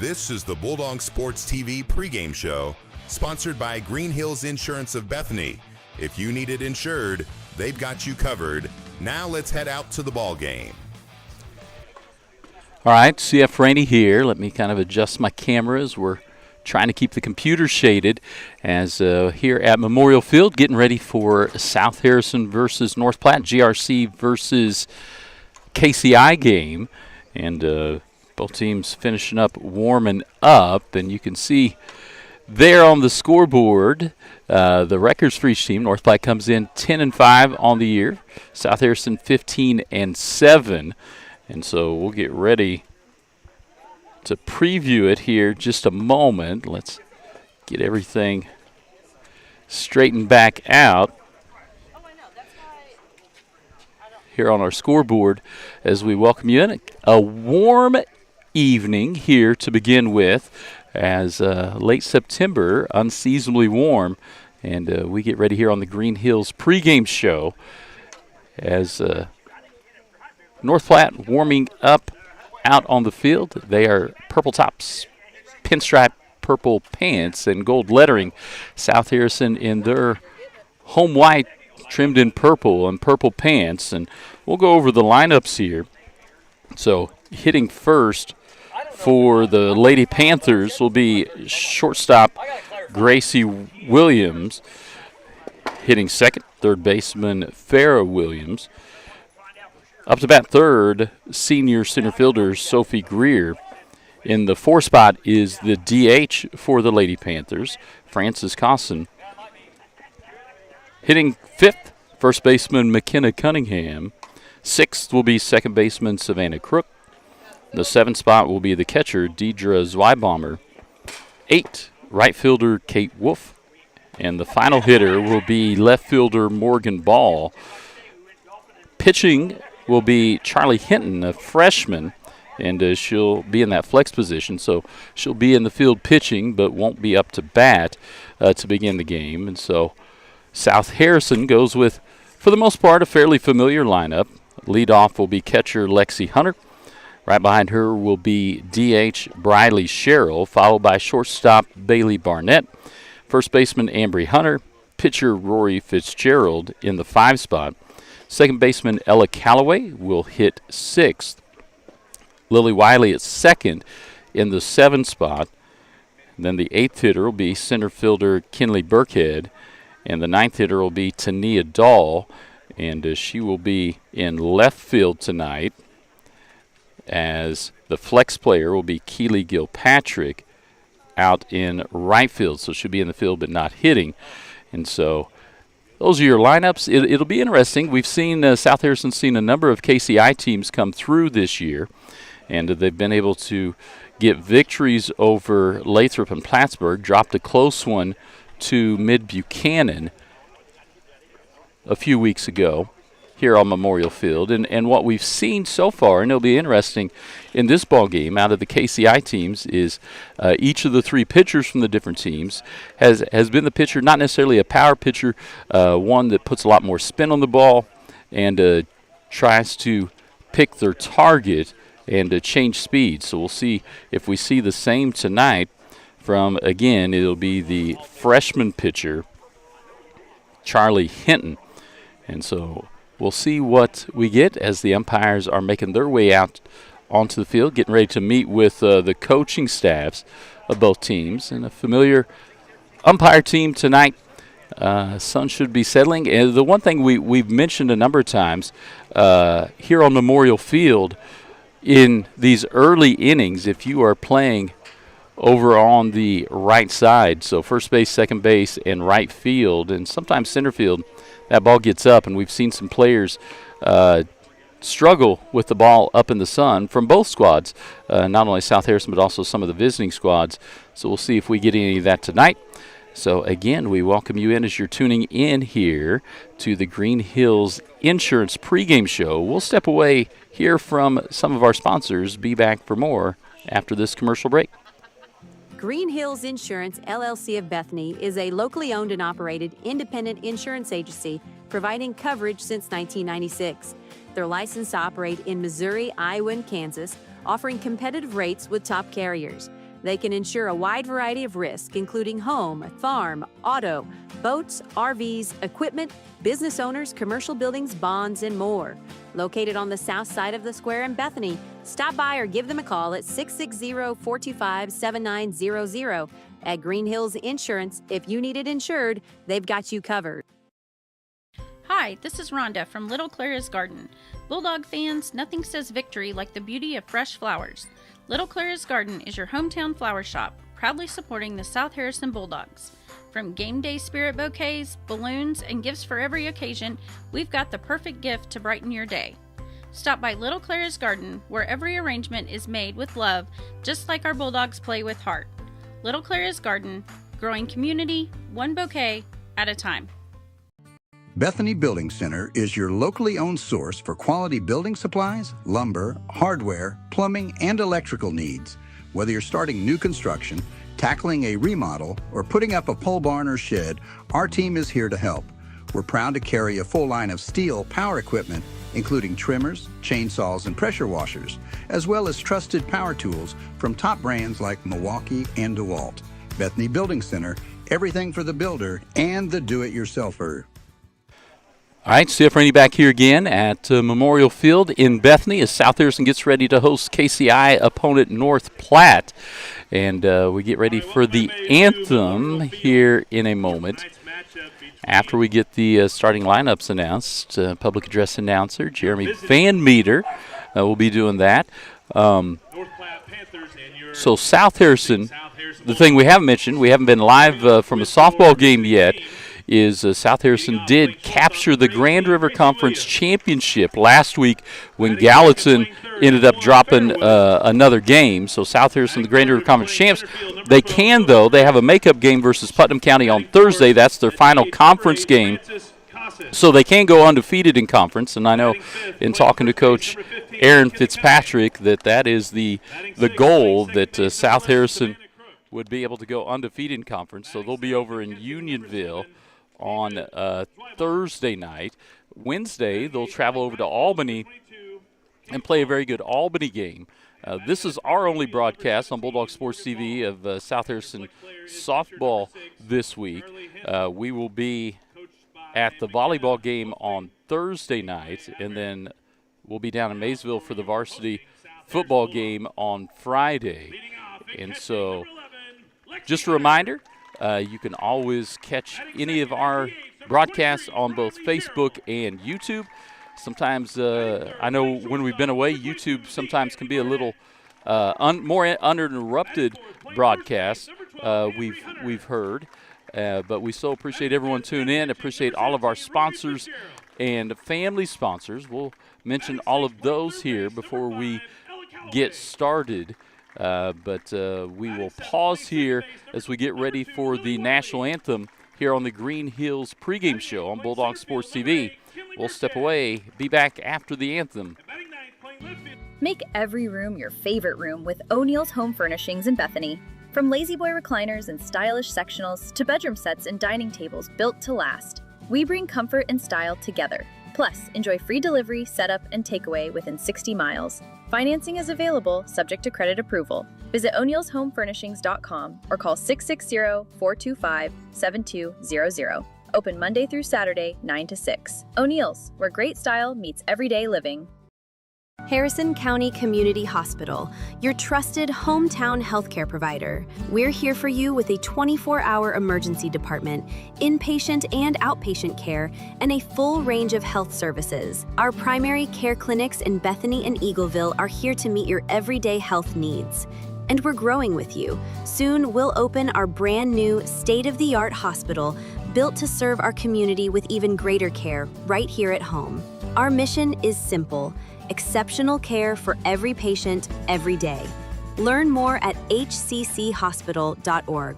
This is the Bulldog Sports TV pregame show, sponsored by Green Hills Insurance of Bethany. If you need it insured, they've got you covered. Now let's head out to the ball game. All right, CF Rainey here. Let me kind of adjust my cameras. We're trying to keep the computer shaded as here at Memorial Field, getting ready for South Harrison versus North Platte, GRC versus KCI game. And both teams finishing up, warming up. And you can see there on the scoreboard, the records for each team. North Platte comes in 10-5 on the year. South Harrison 15-7. And so we'll get ready to preview it here just a moment. Let's get everything straightened back out here on our scoreboard as we welcome you in. A warm evening here to begin with, as late September, unseasonably warm, and we get ready here on the Green Hills pregame show as North Platte warming up out on the field. They are purple tops, pinstripe purple pants, and gold lettering. South Harrison in their home white trimmed in purple and purple pants. And we'll go over the lineups here. So hitting first for the Lady Panthers will be shortstop Gracie Williams. Hitting second, third baseman Farrah Williams. Up to bat third, senior center fielder Sophie Greer. In the 4 spot is the DH for the Lady Panthers, Frances Cosson. Hitting fifth, first baseman McKenna Cunningham. Sixth will be second baseman Savannah Crook. The 7th spot will be the catcher, Deidre Zweibaummer. 8, right fielder Kate Wolf. And the final hitter will be left fielder Morgan Ball. Pitching will be Charlie Hinton, a freshman, and she'll be in that flex position. So she'll be in the field pitching, but won't be up to bat to begin the game. And so South Harrison goes with, for the most part, a fairly familiar lineup. Leadoff will be catcher Lexi Hunter. Right behind her will be DH Briley Sherrill, followed by shortstop Bailey Barnett. First baseman Ambry Hunter. Pitcher Rory Fitzgerald in the 5 spot. Second baseman Ella Calloway will hit 6th. Lily Wiley at second in the 7 spot. And then the 8th hitter will be center fielder Kinley Burkhead. And the 9th hitter will be Tania Dahl. And she will be in left field tonight, as the flex player will be Keely Gilpatrick out in right field. So she'll be in the field but not hitting. And so those are your lineups. It'll be interesting. We've seen South Harrison's seen a number of KCI teams come through this year, and they've been able to get victories over Lathrop and Plattsburgh, dropped a close one to Mid-Buchanan a few weeks ago here on Memorial Field. And what we've seen so far, and it'll be interesting in this ball game out of the KCI teams, is each of the 3 pitchers from the different teams has been the pitcher, not necessarily a power pitcher, one that puts a lot more spin on the ball and tries to pick their target and change speed. So we'll see if we see the same tonight from, again, it'll be the freshman pitcher, Charlie Hinton. And so we'll see what we get as the umpires are making their way out onto the field, getting ready to meet with the coaching staffs of both teams. And a familiar umpire team tonight. Sun should be settling. And the one thing we've mentioned a number of times here on Memorial Field, in these early innings, if you are playing over on the right side, so first base, second base, and right field, and sometimes center field, that ball gets up, and we've seen some players struggle with the ball up in the sun from both squads, not only South Harrison but also some of the visiting squads. So we'll see if we get any of that tonight. So again, we welcome you in as you're tuning in here to the Green Hills Insurance pregame show. We'll step away, hear from some of our sponsors, be back for more after this commercial break. Green Hills Insurance, LLC of Bethany is a locally owned and operated independent insurance agency providing coverage since 1996. They're licensed to operate in Missouri, Iowa, and Kansas, offering competitive rates with top carriers. They can insure a wide variety of risks, including home, farm, auto, boats, RVs, equipment, business owners, commercial buildings, bonds, and more. Located on the south side of the square in Bethany, stop by or give them a call at 660-425-7900. At Green Hills Insurance, if you need it insured, they've got you covered. Hi, this is Rhonda from Little Clara's Garden. Bulldog fans, nothing says victory like the beauty of fresh flowers. Little Clara's Garden is your hometown flower shop, proudly supporting the South Harrison Bulldogs. From game day spirit bouquets, balloons, and gifts for every occasion, we've got the perfect gift to brighten your day. Stop by Little Clara's Garden, where every arrangement is made with love, just like our Bulldogs play with heart. Little Clara's Garden, growing community, one bouquet at a time. Bethany Building Center is your locally owned source for quality building supplies, lumber, hardware, plumbing, and electrical needs. Whether you're starting new construction, tackling a remodel, or putting up a pole barn or shed, our team is here to help. We're proud to carry a full line of steel power equipment, including trimmers, chainsaws, and pressure washers, as well as trusted power tools from top brands like Milwaukee and DeWalt. Bethany Building Center, everything for the builder and the do-it-yourselfer. All right, CF Rainey back here again at Memorial Field in Bethany as South Harrison gets ready to host KCI opponent North Platte. And we get ready for the anthem here in a moment. After we get the starting lineups announced, public address announcer Jeremy Van Meter will be doing that. So South Harrison, the thing we haven't mentioned, we haven't been live from a softball game yet, is South Harrison did capture the Grand River Conference Championship last week when Gallatin ended up dropping another game. So South Harrison, the Grand River Conference champs, they have a makeup game versus Putnam County on Thursday. That's their final conference game. So they can go undefeated in conference, and I know in talking to Coach Aaron Fitzpatrick that is the goal, that South Harrison would be able to go undefeated in conference. So they'll be over in Unionville on Thursday night. Wednesday, they'll travel over to Albany and play a very good Albany game. This is our only broadcast on Bulldog Sports TV of South Harrison softball this week. We will be at the volleyball game on Thursday night, and then we'll be down in Maysville for the varsity football game on Friday. And so just a reminder, you can always catch any of our broadcasts on both Facebook and YouTube. Sometimes, I know when we've been away, YouTube sometimes can be a little more uninterrupted broadcast, we've heard. But we so appreciate everyone tuning in, appreciate all of our sponsors and family sponsors. We'll mention all of those here before we get started. But we will pause here as we get ready for the national anthem here on the Green Hills pregame show on Bulldog Sports TV. We'll step away, be back after the anthem. Make every room your favorite room with O'Neill's Home Furnishings in Bethany. From lazy boy recliners and stylish sectionals to bedroom sets and dining tables built to last, we bring comfort and style together. Plus, enjoy free delivery, setup, and takeaway within 60 miles. Financing is available, subject to credit approval. Visit o'neillshomefurnishings.com or call 660-425-7200. Open Monday through Saturday, 9 to 6. O'Neill's, where great style meets everyday living. Harrison County Community Hospital, your trusted hometown healthcare provider. We're here for you with a 24-hour emergency department, inpatient and outpatient care, and a full range of health services. Our primary care clinics in Bethany and Eagleville are here to meet your everyday health needs. And we're growing with you. Soon we'll open our brand new state-of-the-art hospital built to serve our community with even greater care right here at home. Our mission is simple: exceptional care for every patient, every day. Learn more at hcchospital.org.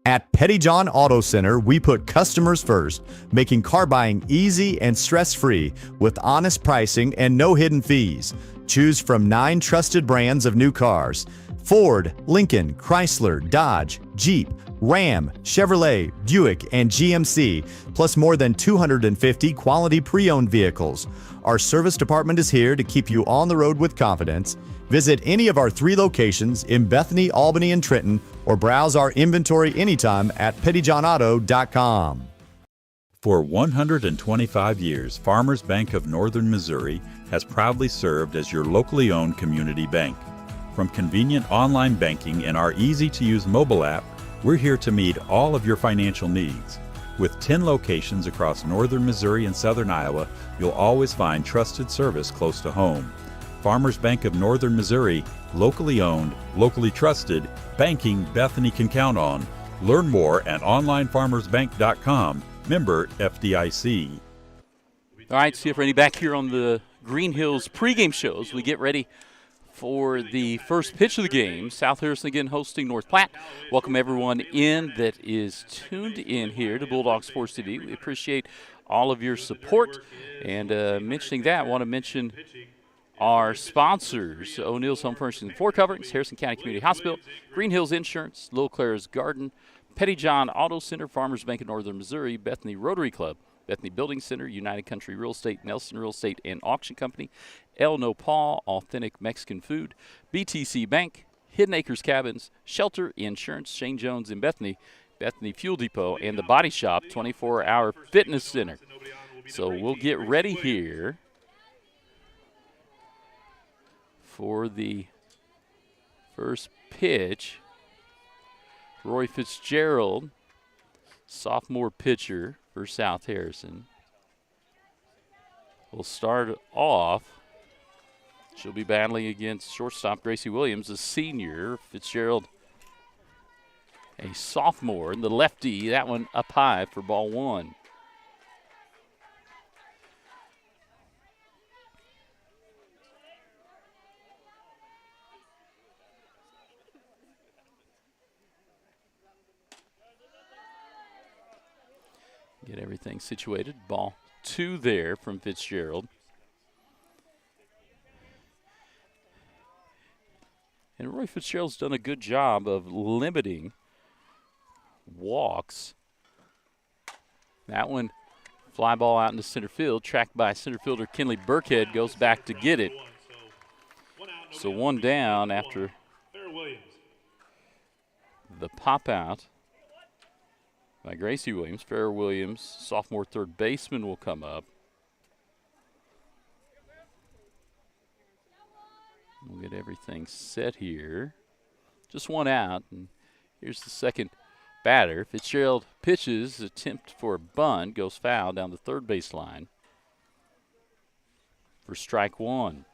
At Pettyjohn Auto Center, we put customers first, making car buying easy and stress-free with honest pricing and no hidden fees. Choose from 9 trusted brands of new cars: Ford, Lincoln, Chrysler, Dodge, Jeep, Ram, Chevrolet, Buick, and GMC, plus more than 250 quality pre-owned vehicles. Our service department is here to keep you on the road with confidence. Visit any of our 3 locations in Bethany, Albany, and Trenton, or browse our inventory anytime at pettyjohnauto.com. For 125 years, Farmers Bank of Northern Missouri has proudly served as your locally owned community bank. From convenient online banking and our easy-to-use mobile app, we're here to meet all of your financial needs. With 10 locations across northern Missouri and southern Iowa, you'll always find trusted service close to home. Farmers Bank of Northern Missouri, locally owned, locally trusted, banking Bethany can count on. Learn more at onlinefarmersbank.com. Member FDIC. All right, see if Rainey back here on the Green Hills pregame show as we get ready for the first pitch of the game. South Harrison again hosting North Platte. Welcome everyone in that is tuned in here to Bulldog Sports TV. We appreciate all of your support. And mentioning that, I want to mention our sponsors: O'Neill's Home Furnishings and Floor Coverings, Harrison County Community Hospital, Green Hills Insurance, Little Clara's Garden, Petty John Auto Center, Farmers Bank of Northern Missouri, Bethany Rotary Club, Bethany Building Center, United Country Real Estate, Nelson Real Estate and Auction Company, El Nopal, Authentic Mexican Food, BTC Bank, Hidden Acres Cabins, Shelter Insurance, Shane Jones in Bethany, Bethany Fuel Depot, and the Body Shop 24-hour Fitness Center. So we'll get ready here for the first pitch. Roy Fitzgerald, sophomore pitcher for South Harrison, will start off. She'll be battling against shortstop Gracie Williams, a senior. Fitzgerald, a sophomore, and the lefty, that one up high for ball 1. Get everything situated. Ball 2 there from Fitzgerald. And Roy Fitzgerald's done a good job of limiting walks. That one, fly ball out into center field, tracked by center fielder Kinley Burkhead, goes back to get it. So 1 down after the pop out by Gracie Williams. Farrah Williams, sophomore third baseman, will come up. We'll get everything set here. Just 1 out, and here's the second batter. Fitzgerald pitches, attempt for a bunt, goes foul down the third base line for strike 1.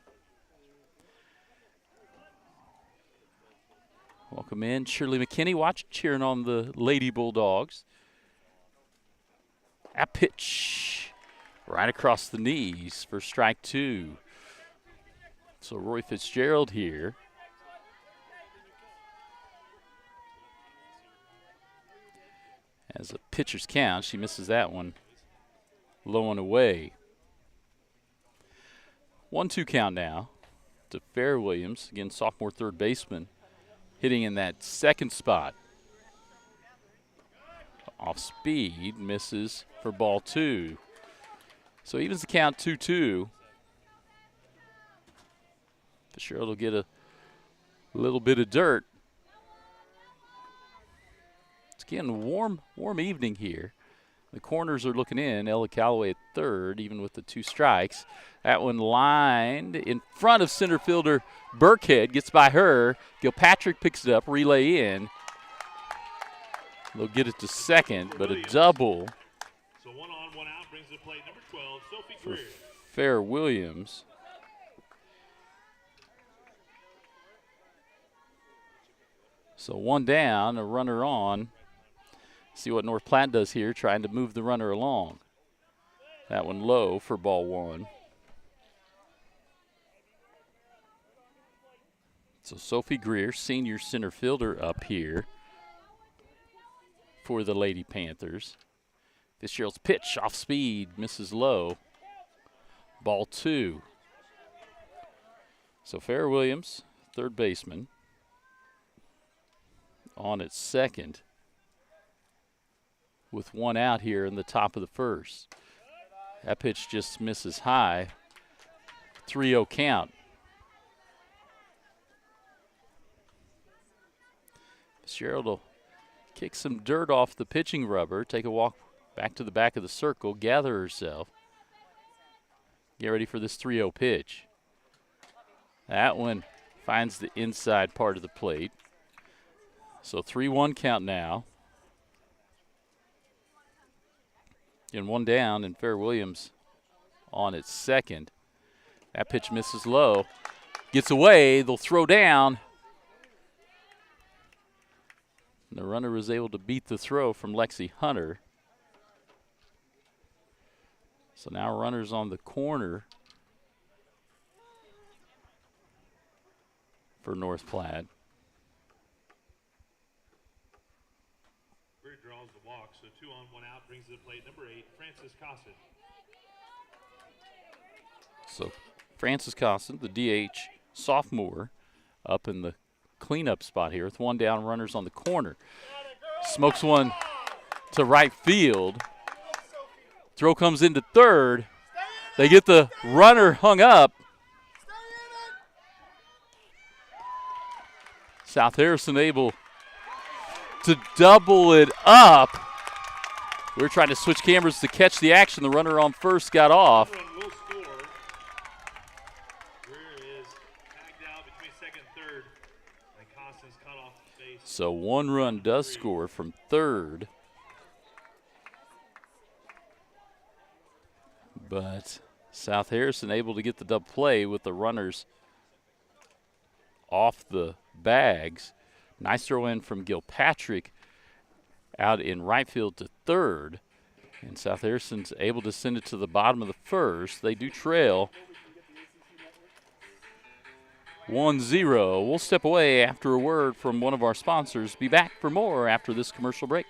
Welcome in Shirley McKinney, cheering on the Lady Bulldogs. A pitch right across the knees for strike 2. So Roy Fitzgerald here. As a pitcher's count, she misses that one. Low and away. 1-2 count now to Farrah Williams, again sophomore third baseman, hitting in that second spot. Off speed, misses for ball 2. So evens the count 2-2. Fitzgerald will get a little bit of dirt. It's again a warm evening here. The corners are looking in. Ella Calloway at third, even with the 2 strikes. That one lined in front of center fielder Burkhead, gets by her. Gilpatrick picks it up, relay in. They'll get it to second, but a double So 1 on, 1 out brings to the plate number 12, Sophie for Greer. Farrah Williams. So 1 down, a runner on. See what North Platte does here, trying to move the runner along. That one low for ball 1. So Sophie Greer, senior center fielder, up here for the Lady Panthers. Fitzgerald's pitch off speed, misses low. Ball 2. So Farrah Williams, third baseman, on at second with 1 out here in the top of the first. That pitch just misses high 3-0 count. Fitzgerald will kick some dirt off the pitching rubber, take a walk back to the back of the circle, gather herself. Get ready for this 3-0 pitch. That one finds the inside part of the plate. So 3-1 count now. And one down, and Fair Williams on its second. That pitch misses low. Gets away. They'll throw down. And the runner was able to beat the throw from Lexi Hunter. So now runners on the corner for North Platte. Bird draws the walk, so 2 on, 1 out, brings to the plate number 8, Francis Cosson. So Francis Cosson, the DH sophomore, up in the cleanup spot here with one down, runners on the corner. Smokes one to right field. Throw comes into third. They get the runner hung up. South Harrison able to double it up. We're trying to switch cameras to catch the action. The runner on first got off. Will score. Greer is tagged out between second and third. And Cosson's cut off the base. So one run does score from third. But South Harrison able to get the double play with the runners off the bags. Nice throw in from Gilpatrick out in right field to third. And South Harrison's able to send it to the bottom of the first. They do trail 1-0. We'll step away after a word from one of our sponsors. Be back for more after this commercial break.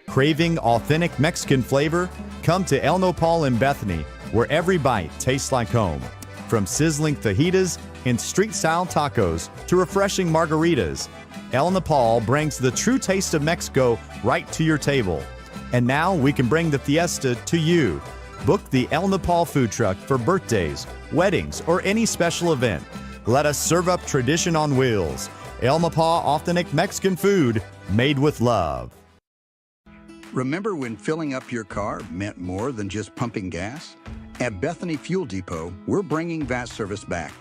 Craving authentic Mexican flavor? Come to El Nopal in Bethany, where every bite tastes like home. From sizzling fajitas and street-style tacos to refreshing margaritas, El Nopal brings the true taste of Mexico right to your table. And now we can bring the fiesta to you. Book the El Nopal food truck for birthdays, weddings, or any special event. Let us serve up tradition on wheels. El Nopal authentic Mexican food made with love. Remember when filling up your car meant more than just pumping gas? At Bethany Fuel Depot, we're bringing that service back.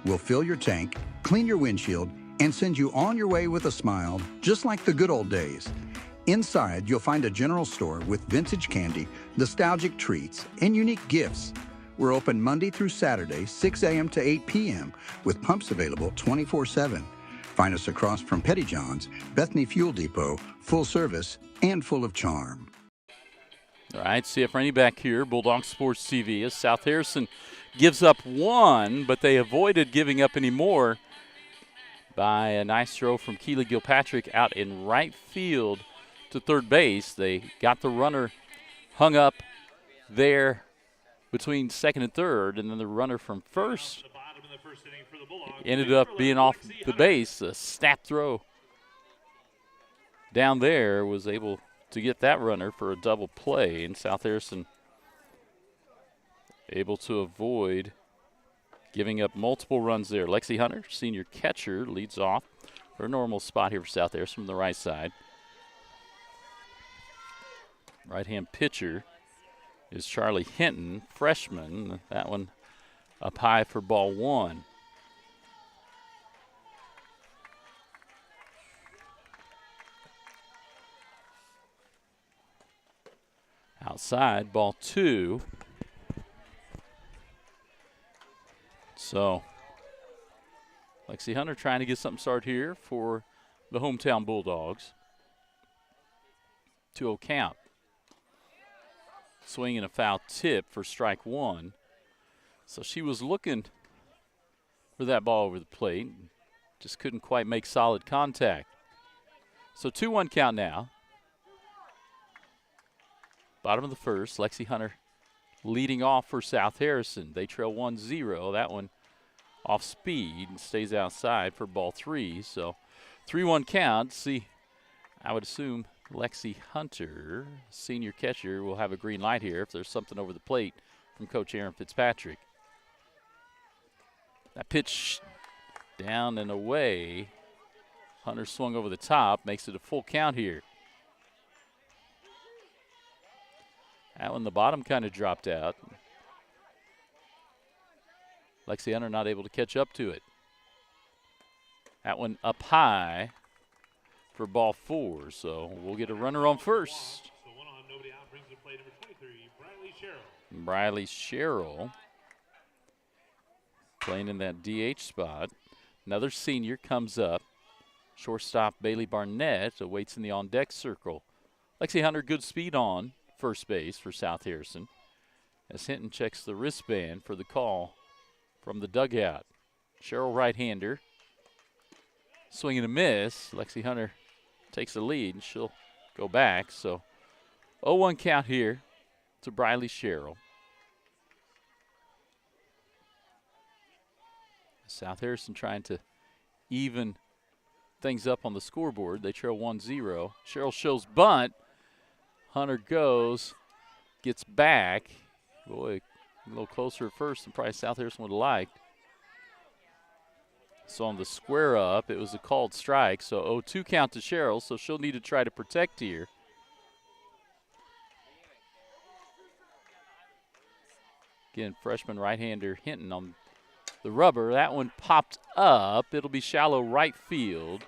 We'll fill your tank, clean your windshield, and send you on your way with a smile, just like the good old days. Inside, you'll find a general store with vintage candy, nostalgic treats, and unique gifts. We're open Monday through Saturday, 6 a.m. to 8 p.m., with pumps available 24/7. Find us across from Petty John's, Bethany Fuel Depot, full service and full of charm. All right, CF Rainey back here, Bulldog Sports TV, as South Harrison gives up one, but they avoided giving up any more by a nice throw from Keely Gilpatrick out in right field to third base. They got the runner hung up there between second and third, and then the runner from first ended up being off the base. A snap throw down there was able to get that runner for a double play, and South Harrison able to avoid giving up multiple runs there. Lexi Hunter, senior catcher, leads off for a normal spot here for South Harrison from the right side. Right-hand pitcher is Charlie Hinton, freshman. That one up high for ball one. Outside, ball two. So, Lexi Hunter trying to get something started here for the hometown Bulldogs. 2-0 count. Swing and a foul tip for strike one. So she was looking for that ball over the plate. Just couldn't quite make solid contact. So 2-1 count now. Bottom of the first, Lexi Hunter leading off for South Harrison. They trail 1-0. That one off speed and stays outside for ball three. So 3-1 count. See, I would assume Lexi Hunter, senior catcher, will have a green light here if there's something over the plate from Coach Aaron Fitzpatrick. That pitch down and away. Hunter swung over the top, makes it a full count here. That one, the bottom kind of dropped out. Lexi Hunter not able to catch up to it. That one up high for ball 4, so we'll get a runner on first. So 1 on, nobody out, brings the play number 23, Briley Sherrill. Briley Sherrill playing in that DH spot. Another senior comes up. Shortstop Bailey Barnett awaits in the on-deck circle. Lexi Hunter, good speed on first base for South Harrison as Hinton checks the wristband for the call from the dugout. Sherrill, right-hander. Swing and a miss. Lexi Hunter takes the lead, and she'll go back. So 0-1 count here to Briley Sherrill. South Harrison trying to even things up on the scoreboard. They trail 1-0. Sherrill shows bunt. Hunter goes, gets back. Boy, a little closer at first than probably South Harrison would have liked. So on the square up, it was a called strike. So 0-2 count to Sherrill, so she'll need to try to protect here. Again, freshman right-hander Hinton on the rubber. That one popped up. It'll be shallow right field.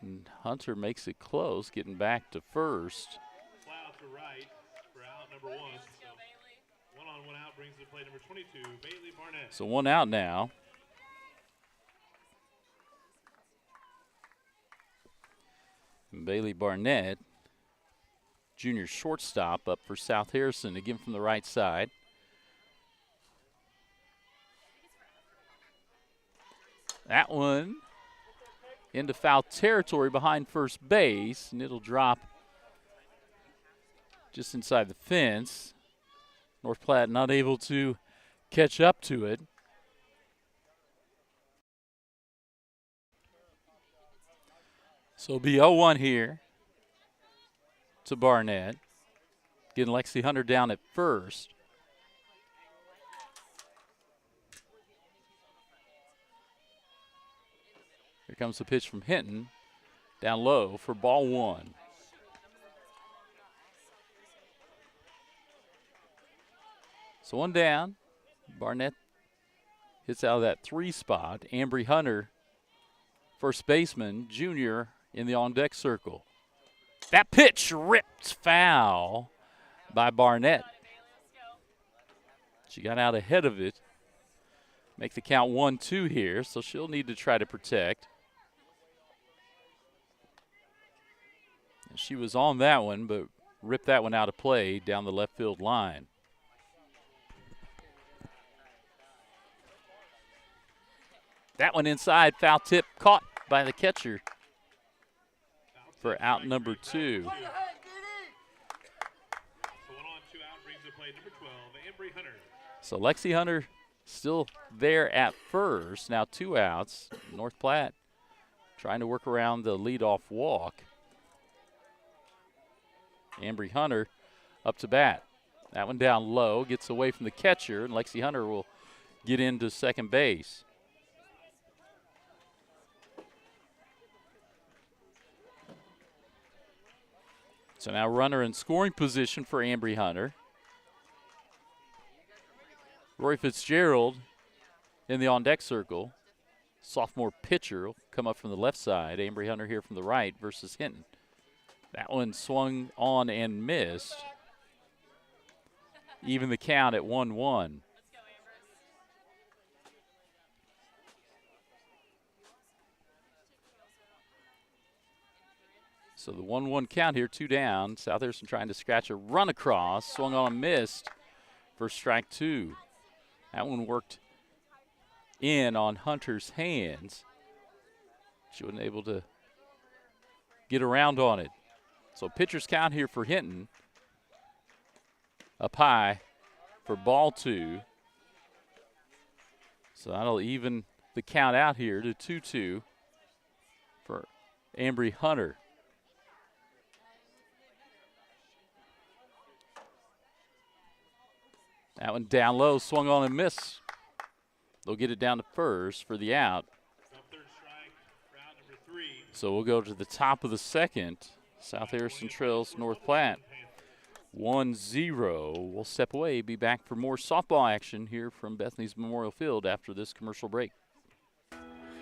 And Hunter makes it close, getting back to first. Fly out to right for out number 1. So 1 on, 1 out, brings the play number 22, Bailey Barnett. So 1 out now. And Bailey Barnett, junior shortstop, up for South Harrison, again from the right side. That one into foul territory behind first base, and it'll drop just inside the fence. North Platte not able to catch up to it. So it'll be 0-1 here to Barnett. Getting Lexi Hunter down at first. Here comes the pitch from Hinton. Down low for ball 1. So 1 down. Barnett hits out of that 3 spot. Ambry Hunter, first baseman, junior, in the on-deck circle. That pitch ripped foul by Barnett. She got out ahead of it. Make the count 1-2 here, so she'll need to try to protect. And she was on that one, but ripped that one out of play down the left field line. That one inside, foul tip caught by the catcher for out number 2. So 1 on, 2 out, brings the play number 12, Ambry Hunter. So Lexi Hunter still there at first. Now 2 outs. North Platte trying to work around the leadoff walk. Ambry Hunter up to bat. That one down low, gets away from the catcher, and Lexi Hunter will get into second base. So now runner in scoring position for Ambry Hunter. Roy Fitzgerald in the on-deck circle. Sophomore pitcher will come up from the left side. Ambry Hunter here from the right versus Hinton. That one swung on and missed. Even the count at 1-1. So the 1-1 count here, 2 down. South Harrison trying to scratch a run across. Swung on and missed for strike 2. That one worked in on Hunter's hands. She wasn't able to get around on it. So pitcher's count here for Hinton. Up high for ball 2. So that'll even the count out here to 2-2 for Ambry Hunter. That one down low, swung on and missed They'll get it down to first for the out. Third strike for out number 3. So we'll go to the top of the second. South Harrison trails North Platte 1-0. We'll step away, be back for more softball action here from Bethany's Memorial Field after this commercial break.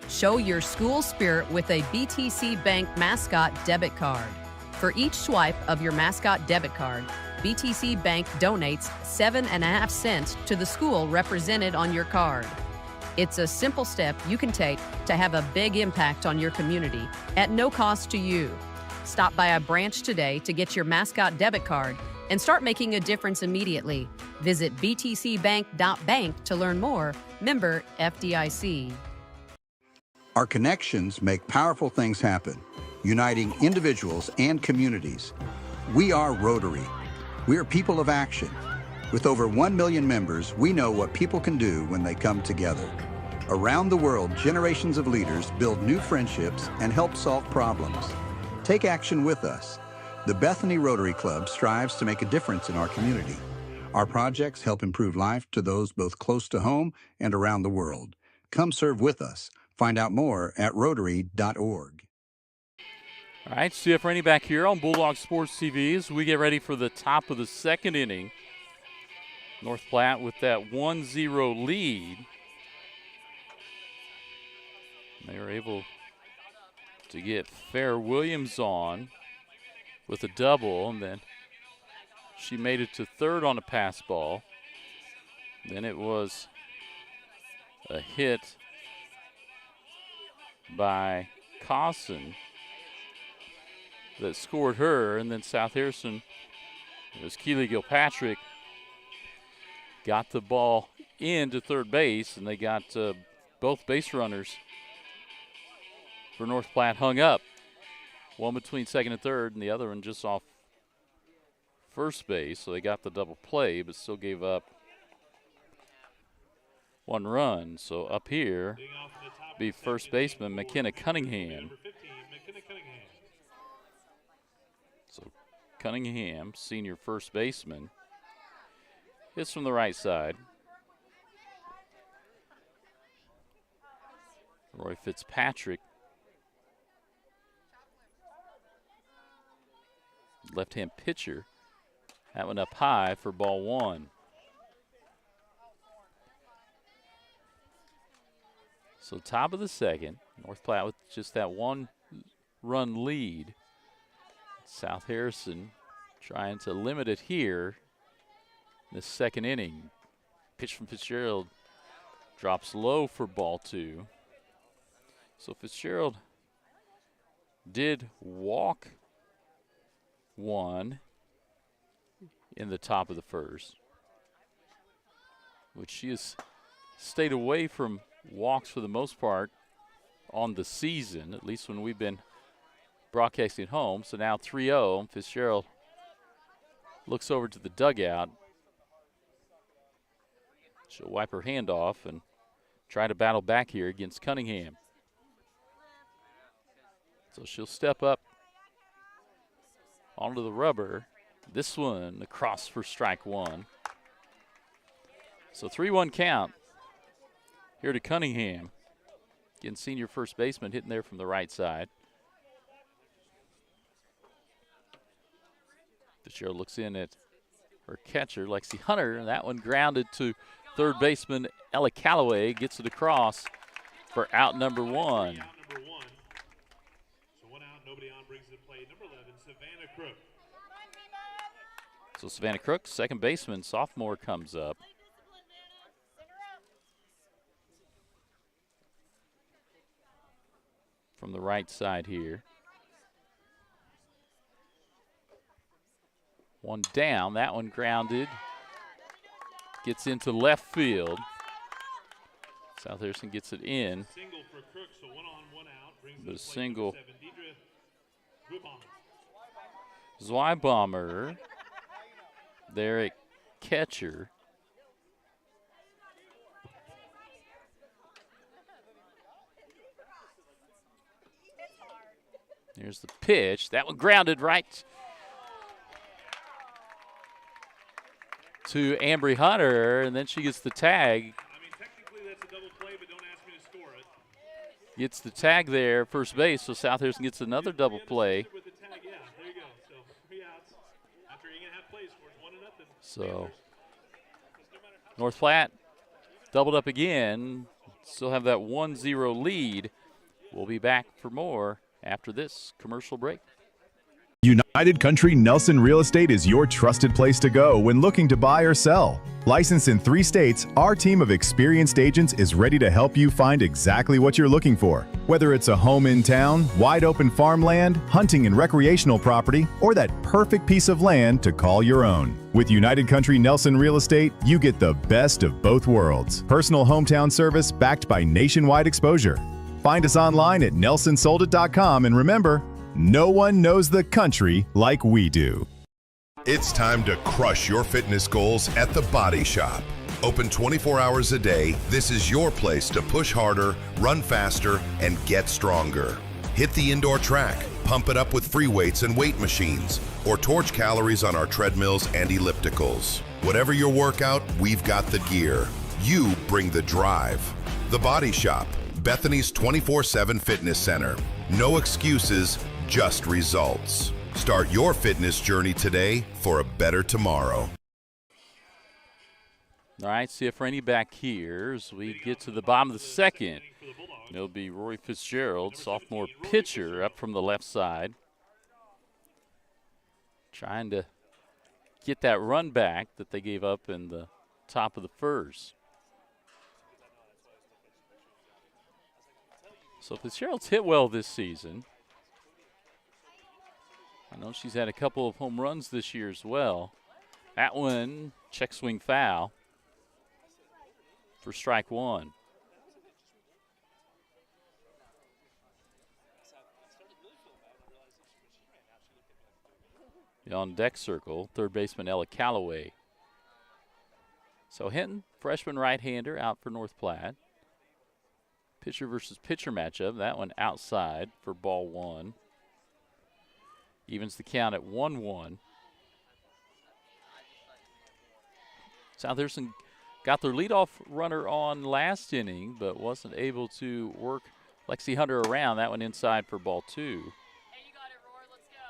Show your school spirit with a BTC Bank Mascot Debit Card. For each swipe of your Mascot Debit Card, BTC Bank donates 7.5 cents to the school represented on your card. It's a simple step you can take to have a big impact on your community at no cost to you. Stop by a branch today to get your Mascot Debit Card and start making a difference immediately. Visit btcbank.bank to learn more. Member FDIC. Our connections make powerful things happen, uniting individuals and communities. We are Rotary. We are people of action. With over 1 million members, we know what people can do when they come together. Around the world, generations of leaders build new friendships and help solve problems. Take action with us. The Bethany Rotary Club strives to make a difference in our community. Our projects help improve life to those both close to home and around the world. Come serve with us. Find out more at Rotary.org. All right, CF Rainey back here on Bulldog Sports TV as we get ready for the top of the second inning. North Platte with that 1-0 lead. They were able to get Fair Williams on with a double, and then she made it to third on a pass ball. Then it was a hit by Cosson that scored her, and then South Harrison, it was Keely Gilpatrick, got the ball into third base, and they got both base runners for North Platte hung up. One between second and third, and the other one just off first base, so they got the double play, but still gave up one run. So up here, be first baseman McKenna Cunningham. So Cunningham, senior first baseman, hits from the right side. Roy Fitzpatrick, left-hand pitcher, that one up high for ball one. So top of the second, North Platte with just that one-run lead. South Harrison trying to limit it here in the second inning. Pitch from Fitzgerald drops low for ball two. So Fitzgerald did walk one in the top of the first, which she has stayed away from walks for the most part on the season, at least when we've been broadcasting home. So now 3-0. Fitzgerald looks over to the dugout. She'll wipe her hand off and try to battle back here against Cunningham. So she'll step up onto the rubber. This one across for strike one. So 3-1 count here to Cunningham. Again, senior first baseman hitting there from the right side. Fitzgerald looks in at her catcher, Lexi Hunter, and that one grounded to third baseman Ella Calloway. Gets it across for out number one. So one out, nobody on, brings it to play number 11, Savannah Crook. So Savannah Crook, second baseman, sophomore, comes up. From the right side here. One down, that one grounded. Gets into left field. South Harrison gets it in. Single for Crook, so one on, one out, brings But it a to play single. number 7, Deidre Zweibaummer there at catcher. Here's the pitch. That one grounded right to Ambry Hunter, and then she gets the tag. I mean, technically that's a double gets the tag there, first base, so South Harrison gets another double play. With the tag, yeah, there you go. So 3 outs after 8.5 plays, scores 1-0. So North Platte doubled up again. Still have that 1-0 lead. We'll be back for more after this commercial break. United Country Nelson Real Estate is your trusted place to go when looking to buy or sell. Licensed in 3 states, our team of experienced agents is ready to help you find exactly what you're looking for. Whether it's a home in town, wide open farmland, hunting and recreational property, or that perfect piece of land to call your own. With United Country Nelson Real Estate, you get the best of both worlds. Personal hometown service backed by nationwide exposure. Find us online at nelsonsoldit.com, and remember, no one knows the country like we do. It's time to crush your fitness goals at The Body Shop. Open 24 hours a day, this is your place to push harder, run faster, and get stronger. Hit the indoor track, pump it up with free weights and weight machines, or torch calories on our treadmills and ellipticals. Whatever your workout, we've got the gear. You bring the drive. The Body Shop, Bethany's 24/7 fitness center. No excuses, just results. Start your fitness journey today for a better tomorrow. All right, see if Rainey back here as we get to the bottom of the second. It'll be Rory Fitzgerald, sophomore pitcher, up from the left side. Trying to get that run back that they gave up in the top of the first. So Fitzgerald's hit well this season. I know she's had a couple of home runs this year as well. That one, check swing foul for strike one. On deck circle, third baseman Ella Calloway. So Hinton, freshman right-hander, out for North Platte. Pitcher versus pitcher matchup. That one outside for ball one. Evens the count at 1-1. South Harrison got their leadoff runner on last inning, but wasn't able to work Lexi Hunter around. That one inside for ball two. Hey, you got it, Roar. Let's go.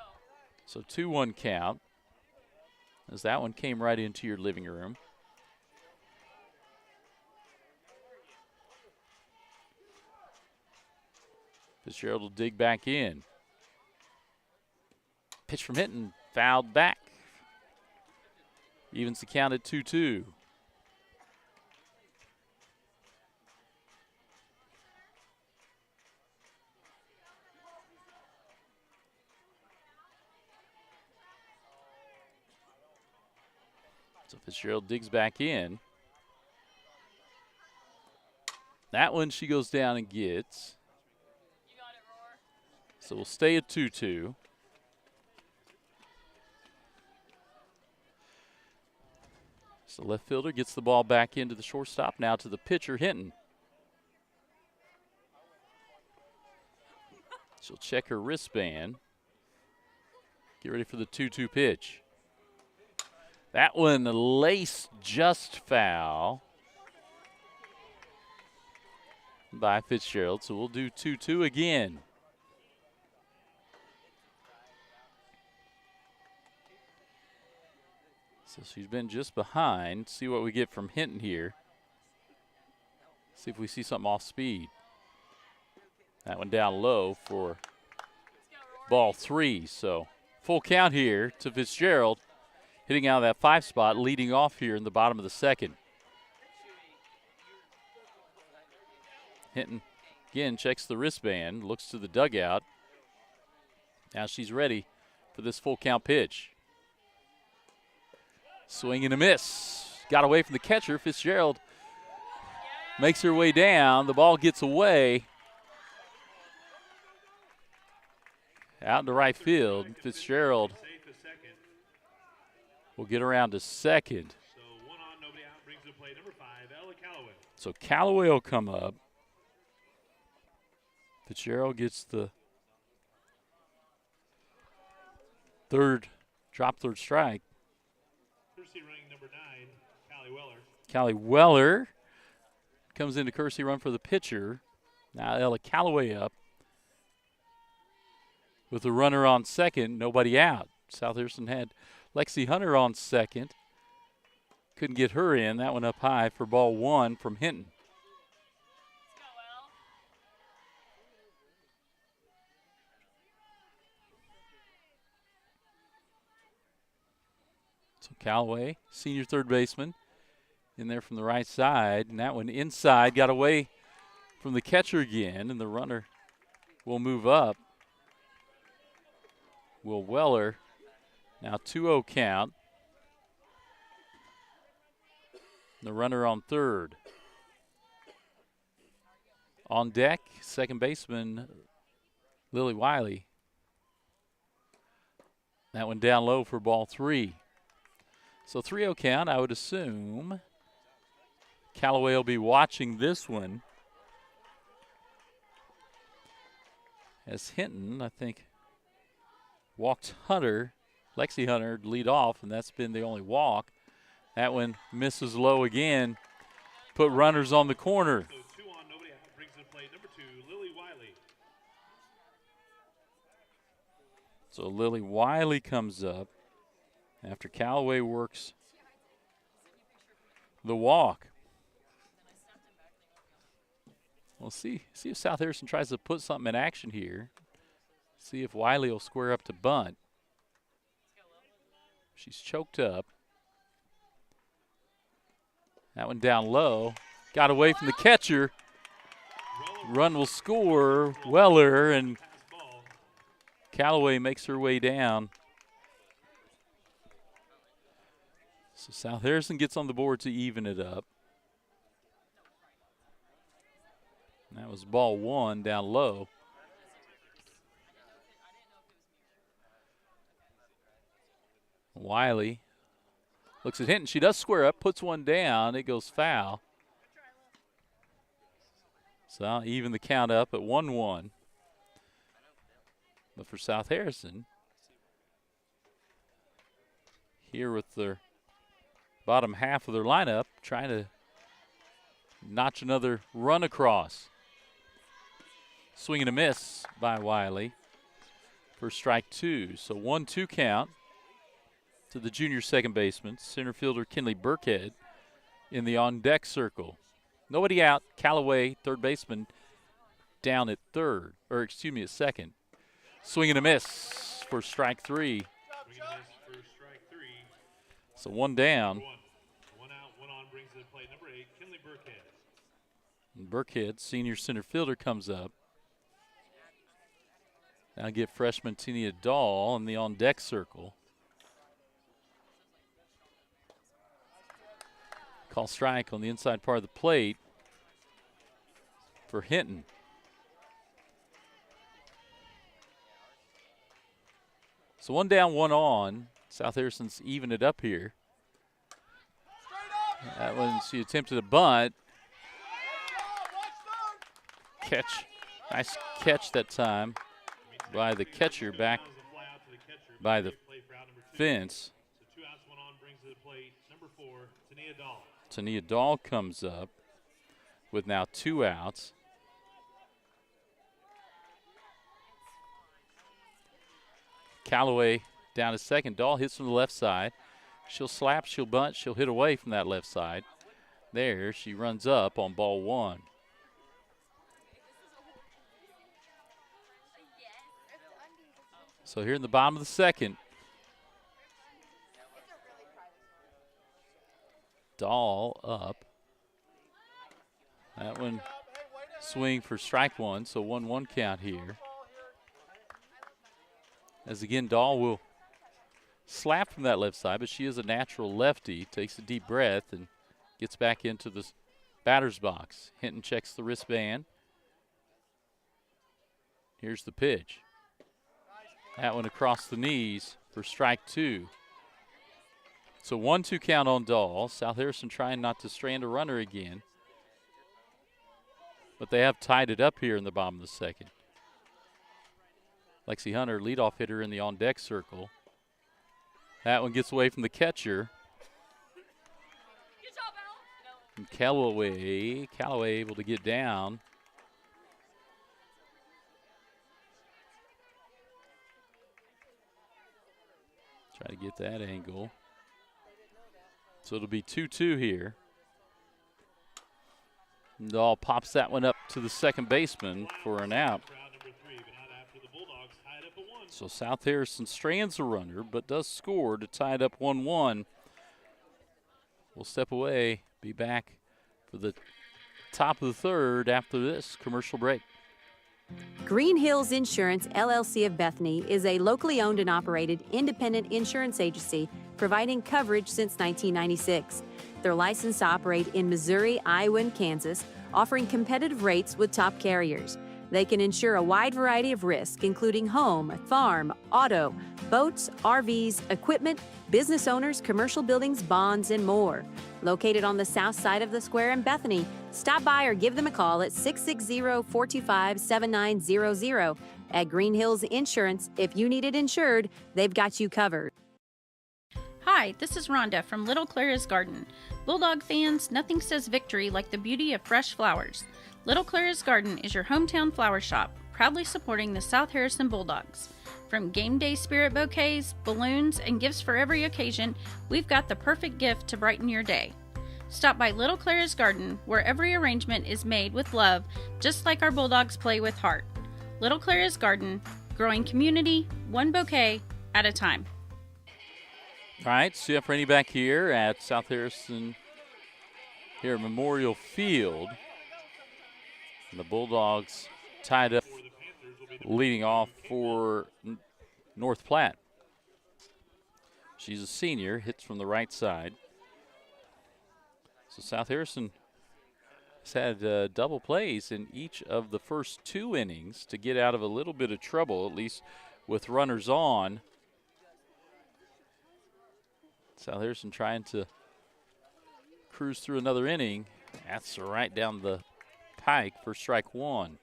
So 2-1 count, as that one came right into your living room. Fitzgerald will dig back in. Pitch from Hinton, fouled back. Evens the count at 2-2. So Fitzgerald digs back in. That one she goes down and gets. So we'll stay at 2-2. So left fielder gets the ball back into the shortstop. Now to the pitcher, Hinton. She'll check her wristband. Get ready for the 2-2 pitch. That one laced just foul by Fitzgerald. So we'll do 2-2 again. So she's been just behind. See what we get from Hinton here. See if we see something off speed. That one down low for ball three. So full count here to Fitzgerald. Hitting out of that 5 spot, leading off here in the bottom of the second. Hinton again checks the wristband, looks to the dugout. Now she's ready for this full count pitch. Swing and a miss. Got away from the catcher. Fitzgerald makes her way down. The ball gets away. Out into right field. Fitzgerald will get around to second. So 1 on, nobody out, brings the play number 5, Ella Calloway. So Calloway will come up. Fitzgerald gets the third strike. Courtesy running number 9, Callie Weller. Callie Weller comes into courtesy run for the pitcher. Now Ella Calloway up with a runner on second, nobody out. South Harrison had Lexi Hunter on second. Couldn't get her in. That one up high for ball one from Hinton. So Callaway, senior third baseman, in there from the right side. And that one inside, got away from the catcher again, and the runner will move up. Will Weller, now 2-0 count. The runner on third. On deck, second baseman Lily Wiley. That one down low for ball three. So 3-0 count, I would assume Callaway will be watching this one. As Hinton, I think, walked Hunter, Lexi Hunter, to lead off, and that's been the only walk. That one misses low again. Put runners on the corner. So 2 on, nobody out. Brings in play number 2, Lily Wiley. So Lily Wiley comes up after Callaway works the walk. We'll see if South Harrison tries to put something in action here. See if Wiley will square up to bunt. She's choked up. That one down low. Got away from the catcher. Run will score. Weller, and Callaway makes her way down. So South Harrison gets on the board to even it up. And that was ball one down low. Wiley looks at Hinton. She does square up, puts one down. It goes foul. So I'll even the count up at 1-1. But for South Harrison, here with their bottom half of their lineup, trying to notch another run across. Swing and a miss by Wiley for strike two. So 1-2 count to the junior second baseman, center fielder Kinley Burkhead, in the on-deck circle. Nobody out. Callaway, third baseman, down at third, or excuse me, at second. Swing and a miss for strike three. So one down. One out, one on, brings it to play number 8, Kinley Burkhead. And Burkhead, senior center fielder, comes up. Now get freshman Tina Dahl in the on-deck circle. Call strike on the inside part of the plate for Hinton. So one down, one on. South Harrison's even it up here. That one, she attempted a bunt. Catch, nice catch that time by the catcher back by the fence. So 2 outs, 1 on, brings it to play number 4, Tania Dahl. Tania Dahl comes up with now 2 outs. Callaway down to second. Dahl hits from the left side. She'll slap, she'll bunt, she'll hit away from that left side. There, she runs up on ball one. So here in the bottom of the second, Dahl up. That one swing for strike one, so 1-1 count here. As again, Dahl will slap from that left side, but she is a natural lefty. Takes a deep breath and gets back into the batter's box. Hinton checks the wristband. Here's the pitch. That one across the knees for strike two. So 1-2 count on Dahl. South Harrison trying not to strand a runner again. But they have tied it up here in the bottom of the second. Lexi Hunter, leadoff hitter in the on-deck circle. That one gets away from the catcher. And Callaway able to get down. Try to get that angle. So it'll be 2-2 here. Dahl pops that one up to the second baseman for an out. So South Harrison strands a runner, but does score to tie it up 1-1. We'll step away, be back for the top of the third after this commercial break. Green Hills Insurance, LLC of Bethany is a locally owned and operated independent insurance agency providing coverage since 1996. They're licensed to operate in Missouri, Iowa, and Kansas, offering competitive rates with top carriers. They can insure a wide variety of risks, including home, farm, auto, boats, RVs, equipment, business owners, commercial buildings, bonds, and more. Located on the south side of the square in Bethany, stop by or give them a call at 660-425-7900. At Green Hills Insurance, if you need it insured, they've got you covered. Hi, this is Rhonda from Little Clara's Garden. Bulldog fans, nothing says victory like the beauty of fresh flowers. Little Clara's Garden is your hometown flower shop, proudly supporting the South Harrison Bulldogs. From game day spirit bouquets, balloons, and gifts for every occasion, we've got the perfect gift to brighten your day. Stop by Little Clara's Garden, where every arrangement is made with love, just like our Bulldogs play with heart. Little Clara's Garden, growing community, one bouquet at a time. All right, CF Rainey back here at South Harrison here at Memorial Field. And the Bulldogs tied up, leading off for North Platte. She's a senior, hits from the right side. So South Harrison has had double plays in each of the first two innings to get out of a little bit of trouble, at least with runners on. South Harrison trying to cruise through another inning. That's right down the pike for strike one.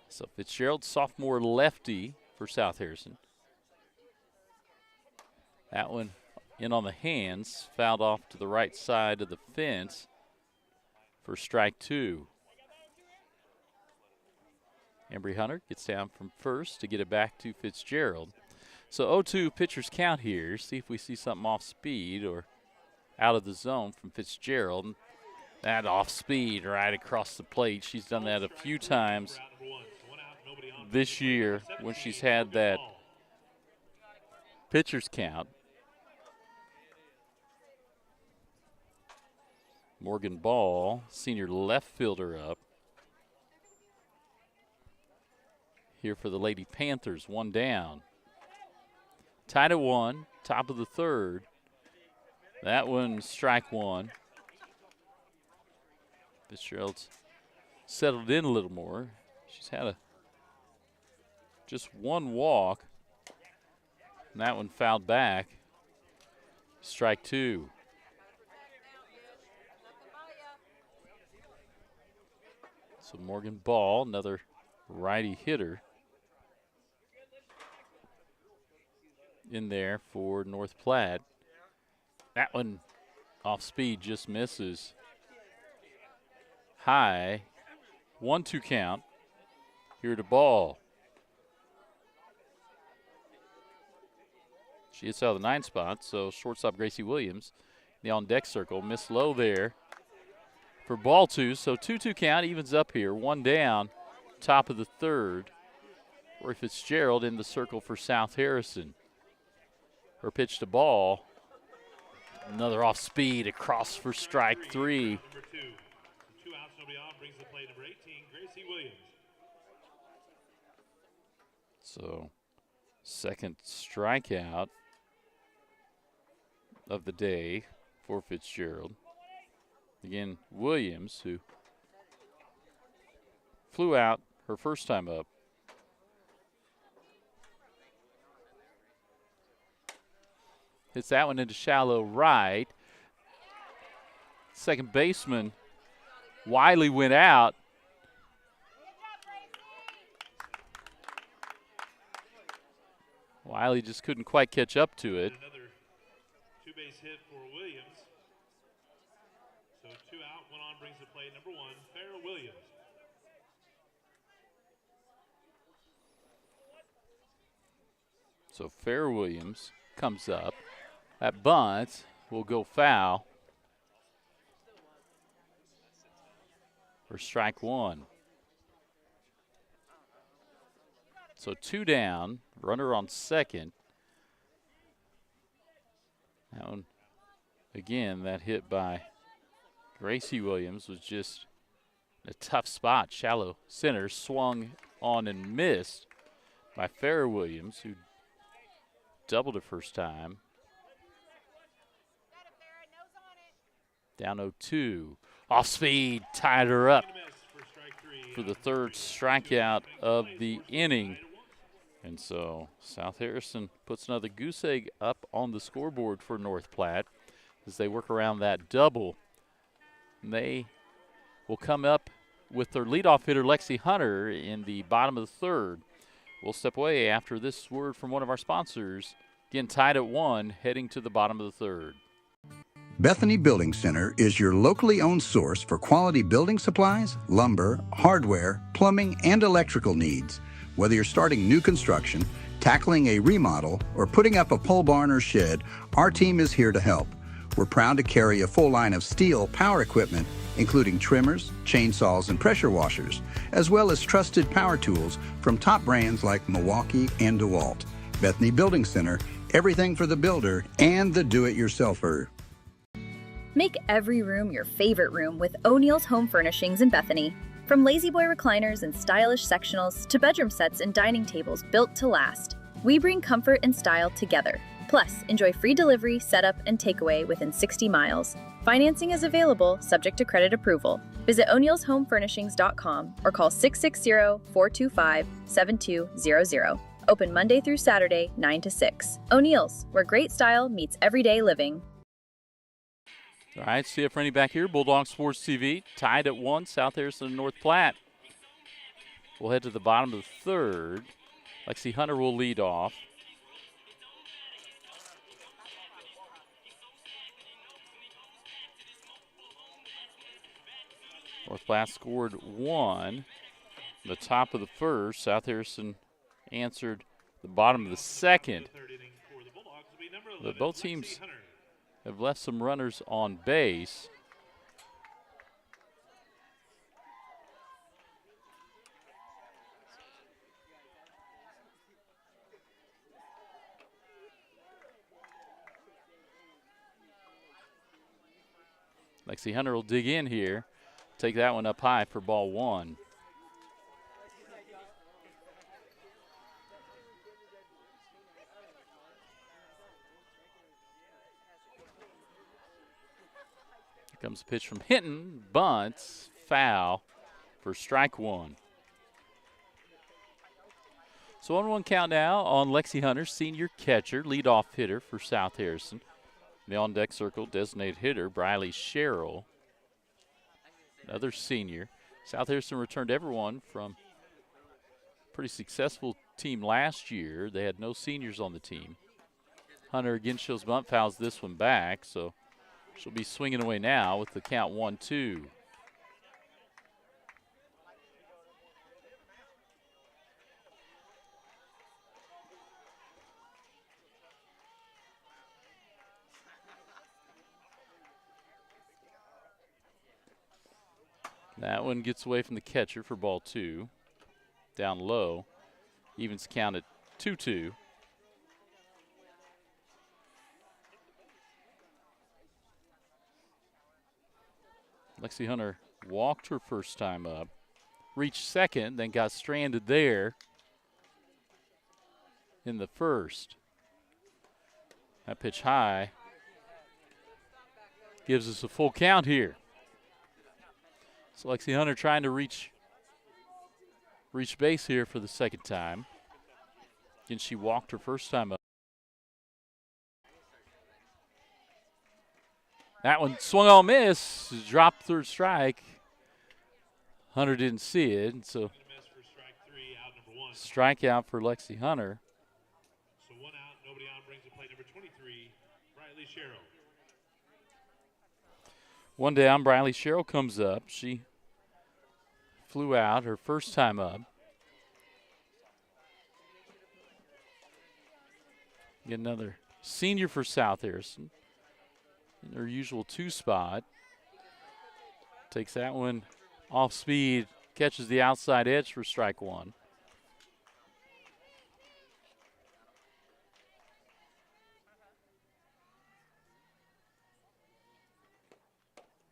So Fitzgerald, sophomore lefty for South Harrison. That one in on the hands, fouled off to the right side of the fence for strike two. Embry Hunter gets down from first to get it back to Fitzgerald. So 0-2 pitcher's count here. See if we see something off speed or out of the zone from Fitzgerald. That off speed right across the plate. She's done that a few times this year when she's had that pitcher's count. Morgan Ball, senior left fielder up. Here for the Lady Panthers, one down. Tied at one, top of the third. That one, strike one. Fitzgerald's settled in a little more. She's had just one walk, and that one fouled back. Strike two. So Morgan Ball, another righty hitter, in there for North Platte. That one off speed just misses. High, 1-2 count. Here to Ball. She hits out of the 9 spot, so shortstop Gracie Williams, the on deck circle, missed low there for ball two. So 2-2 count, evens up here, one down, top of the third. Roy Fitzgerald in the circle for South Harrison. Her pitch to Ball. Another off speed across for strike three. Number two. 2 outs, nobody on, brings the play number 18, Gracie Williams. So, second strikeout of the day for Fitzgerald. Again, Williams, who flew out her first time up. Hits that one into shallow right. Second baseman Wiley went out. Wiley just couldn't quite catch up to it. Another two-base hit for Williams. So 2 out, 1 on, brings the play number 1, Farrah Williams. So Fair Williams comes up. That bunt will go foul for strike one. So 2 down, runner on second. That one, again, that hit by Gracie Williams was just a tough spot. Shallow center, swung on and missed by Fair Williams, who doubled it first time. Down 0-2. Off speed, tied her up for the third strikeout of the inning. And so South Harrison puts another goose egg up on the scoreboard for North Platte as they work around that double. And they will come up with their leadoff hitter, Lexi Hunter, in the bottom of the third. We'll step away after this word from one of our sponsors. Again, tied at 1, heading to the bottom of the third. Bethany Building Center is your locally owned source for quality building supplies, lumber, hardware, plumbing, and electrical needs. Whether you're starting new construction, tackling a remodel, or putting up a pole barn or shed, our team is here to help. We're proud to carry a full line of steel power equipment, including trimmers, chainsaws, and pressure washers, as well as trusted power tools from top brands like Milwaukee and DeWalt. Bethany Building Center, everything for the builder and the do-it-yourselfer. Make every room your favorite room with O'Neill's Home Furnishings in Bethany. From lazy boy recliners and stylish sectionals to bedroom sets and dining tables built to last, we bring comfort and style together. Plus, enjoy free delivery, setup, and takeaway within 60 miles. Financing is available, subject to credit approval. Visit o'neillshomefurnishings.com or call 660-425-7200. Open Monday through Saturday, 9 to 6. O'Neill's, where great style meets everyday living. All right, CF Rainey back here, Bulldog Sports TV, tied at 1, South Harrison and North Platte. We'll head to the bottom of the third. Lexi Hunter will lead off. North Platte scored 1. The top of the first, South Harrison answered the bottom of the second. But both teams have left some runners on base. Lexi Hunter will dig in here. Take that one up high for ball 1. Here comes a pitch from Hinton. Bunts, foul for strike 1. So 1-1 count now on Lexi Hunter, senior catcher, leadoff hitter for South Harrison. The on-deck circle, designated hitter, Briley Sherrill, another senior. South Harrison returned everyone from a pretty successful team last year. They had no seniors on the team. Hunter again shows bunt, fouls this one back, so she'll be swinging away now with the count 1-2. That one gets away from the catcher for ball 2. Down low. Evens count at 2-2. Lexi Hunter walked her first time up. Reached second, then got stranded there in the first. That pitch high gives us a full count here. So Lexi Hunter trying to reach base here for the second time. Again, she walked her first time up. That one swung on miss, dropped third strike. Hunter didn't see it, and so strikeout for Lexi Hunter. So 1 out, nobody on, brings to play number 23, Briley Sherrill. 1 down, Briley Sherrill comes up. She flew out her first time up. Lexi Hunter will dig in here. Take that one up high for ball 2. 1-2 count now on Lexi Hunter, senior catcher, leadoff hitter for South Harrison. The on-deck circle, designated hitter, Briley Sherrill, another senior. South Harrison returned everyone from a pretty successful team last year. They had no seniors on the team. Hunter again shows bunt, fouls this one back, so she'll be swinging away now with the count 2-2. Get another senior for South Harrison in their usual 2 spot. Takes that one off speed, catches the outside edge for strike 1.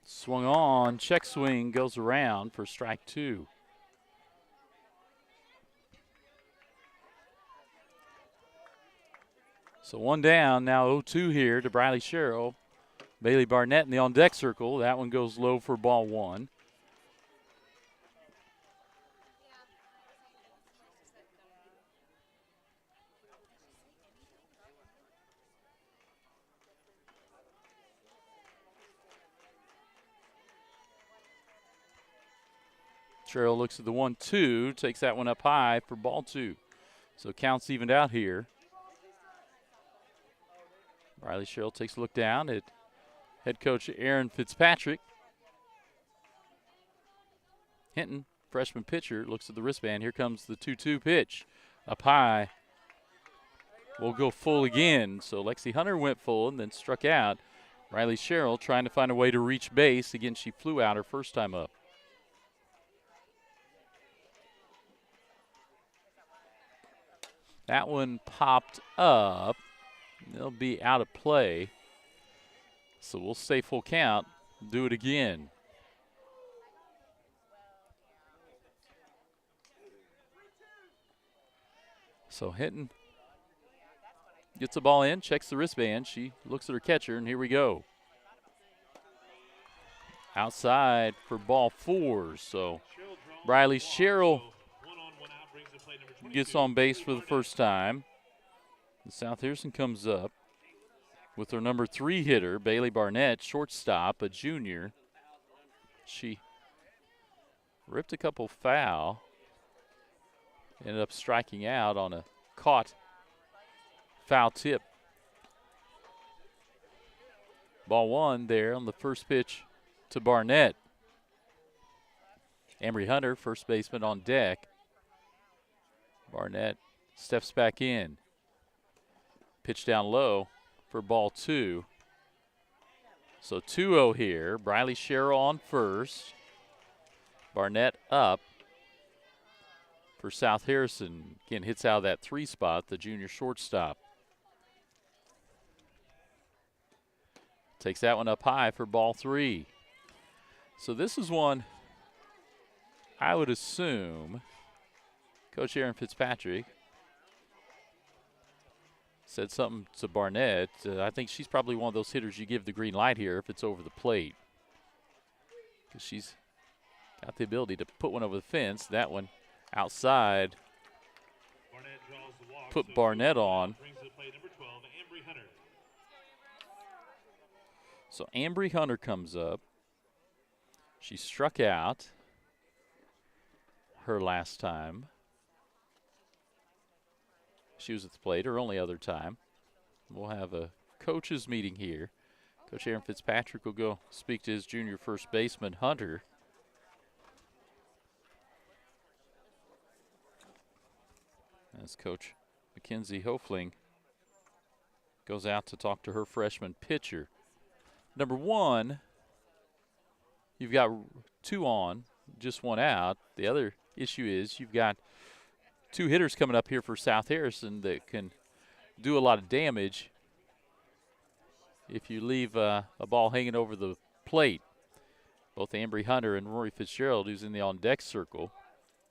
Swung on, check swing, goes around for strike 2. So 1 down, now 0-2 here to Briley Sherrill. Bailey Barnett in the on-deck circle. That one goes low for ball 1. Sherrill looks at the 1-2, takes that one up high for ball 2. So counts evened out here. Riley Sherrill takes a look down at head coach Aaron Fitzpatrick. Hinton, freshman pitcher, looks at the wristband. Here comes the 2-2 pitch. Up high. Will go full again. So Lexi Hunter went full and then struck out. Riley Sherrill trying to find a way to reach base. Again, she flew out her first time up. That one popped up. They'll be out of play. So we'll stay full count, do it again. So Hinton gets the ball in, checks the wristband. She looks at her catcher, and here we go. Outside for ball 4. So Riley Sherrill gets on base for the first time. And South Harrison comes up with their number 3 hitter, Bailey Barnett, shortstop, a junior. She ripped a couple foul, ended up striking out on a caught foul tip. Ball 1 there on the first pitch to Barnett. Embry Hunter, first baseman, on deck. Barnett steps back in. Pitch down low for ball 2. So 2-0 here. Briley Sherrill on first. Barnett up for South Harrison. Again, hits out of that 3 spot, the junior shortstop. Takes that one up high for ball 3. So this is one I would assume Coach Aaron Fitzpatrick said something to Barnett. I think she's probably one of those hitters you give the green light here if it's over the plate, because she's got the ability to put one over the fence. That one outside put Barnett on. So Embry Hunter comes up. She struck out her last time she was at the plate, her only other time. We'll have a coaches meeting here. Coach Aaron Fitzpatrick will go speak to his junior first baseman, Hunter. As Coach Mackenzie Hofling goes out to talk to her freshman pitcher. Number 1, you've got 2 on, just 1 out. The other issue is you've got 2 hitters coming up here for South Harrison that can do a lot of damage if you leave a ball hanging over the plate. Both Embry Hunter and Rory Fitzgerald, who's in the on-deck circle,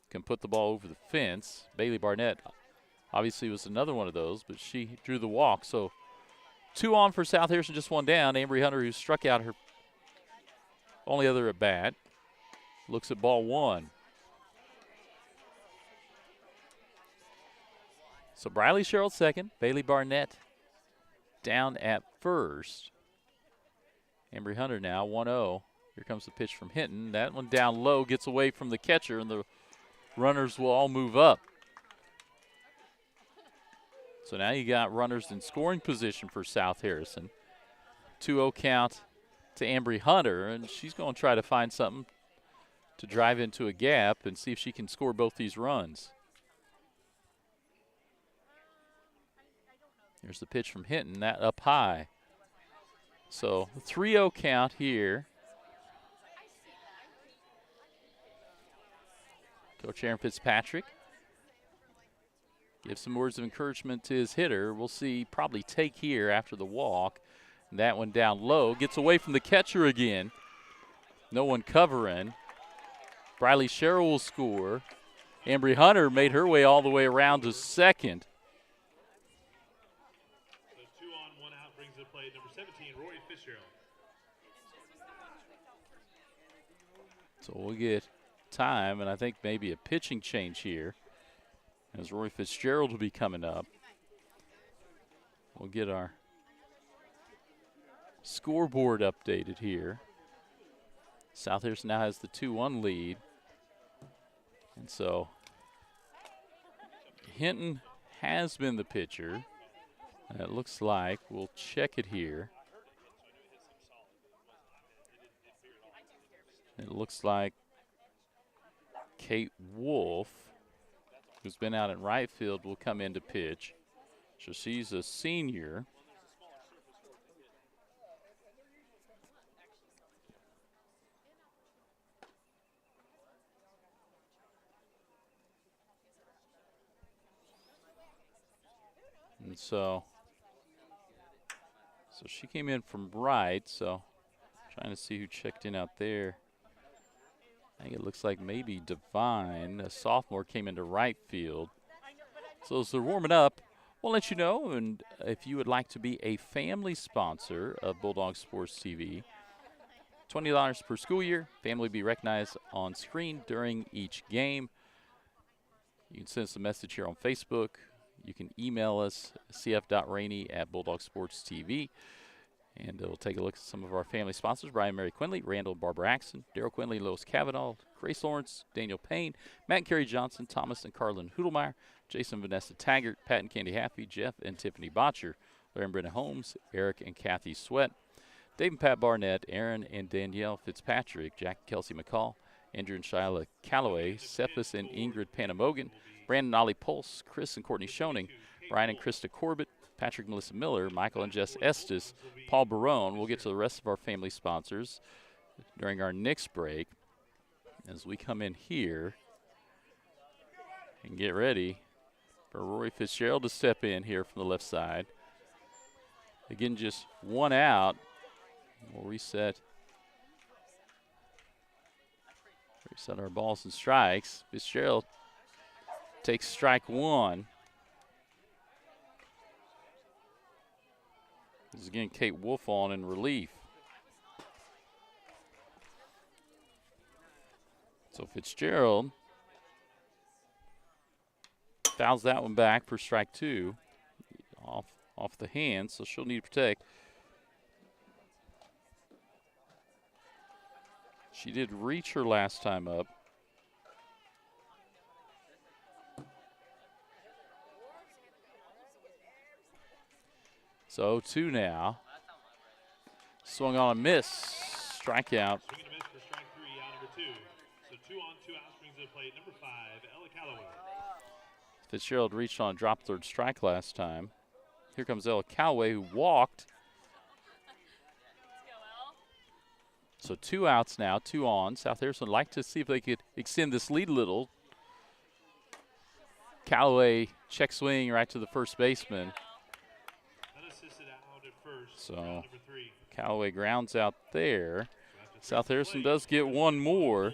can put the ball over the fence. Bailey Barnett obviously was another one of those, but she drew the walk. So 2 on for South Harrison, just 1 down. Embry Hunter, who struck out her only other at bat, looks at ball 1. So Briley Sherrill second, Bailey Barnett down at first. Embry Hunter now 1-0. Here comes the pitch from Hinton. That one down low, gets away from the catcher, and the runners will all move up. So now you got runners in scoring position for South Harrison. 2-0 count to Embry Hunter, and she's going to try to find something to drive into a gap and see if she can score both these runs. Here's the pitch from Hinton, that up high. So 3-0 count here. Coach Aaron Fitzpatrick gives some words of encouragement to his hitter. We'll see probably take here after the walk. And that one down low. Gets away from the catcher again. No one covering. Briley Sherrill will score. Ambry Hunter made her way all the way around to second. So 2 on, 1 out brings the play number 17, Roy Fitzgerald. So we'll get time, and I think maybe a pitching change here as Roy Fitzgerald will be coming up. We'll get our scoreboard updated here. South Harrison now has the 2-1 lead. And so Hinton has been the pitcher. And it looks like we'll check it here. It looks like Kate Wolf, who's been out in right field, will come in to pitch. So she's a senior. And so she came in from right, so trying to see who checked in out there. I think it looks like maybe Divine, a sophomore, came into right field. So as they're warming up, we'll let you know. And if you would like to be a family sponsor of Bulldog Sports TV, $20 per school year. Family be recognized on screen during each game. You can send us a message here on Facebook. You can email us, cf.rainey@BulldogSportsTV. And we'll take a look at some of our family sponsors: Brian Mary Quinley, Randall and Barbara Axon, Daryl Quinley, Lois Cavanaugh, Grace Lawrence, Daniel Payne, Matt and Carrie Johnson, Thomas and Carlin Hudelmeyer, Jason and Vanessa Taggart, Pat and Candy Happy, Jeff and Tiffany Botcher, Larry and Brenda Holmes, Eric and Kathy Sweat, Dave and Pat Barnett, Aaron and Danielle Fitzpatrick, Jack and Kelsey McCall, Andrew and Shyla Calloway, Cephas and Ingrid Panamogan, Brandon and Ollie Pulse, Chris and Courtney Schoening, Brian and Krista Corbett, Patrick and Melissa Miller, Michael and Jess Estes, Paul Barone. We'll get to the rest of our family sponsors during our next break as we come in here and get ready for Roy Fitzgerald to step in here from the left side. Again, just 1 out. We'll reset our balls and strikes. Fitzgerald takes strike 1. This is again Kate Wolf on in relief. So Fitzgerald fouls that one back for strike 2 off the hand, so she'll need to protect. She did reach her last time up. So 2 now. Swung on a miss. Strikeout. Swing and a miss for strike 3, out number 2. So 2 on, 2 outs brings the plate number 5, Ella Calloway. Fitzgerald reached on a drop third strike last time. Here comes Ella Calloway, who walked. So 2 outs now, 2 on. South Harrison would like to see if they could extend this lead a little. Calloway check swing right to the first baseman. So Callaway grounds out there. South Harrison does get one more.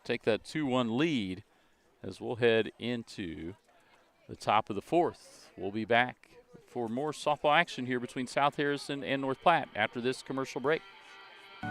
Take that 2-1 lead as we'll head into the top of the 4th. We'll be back for more softball action here between South Harrison and North Platte after this commercial break.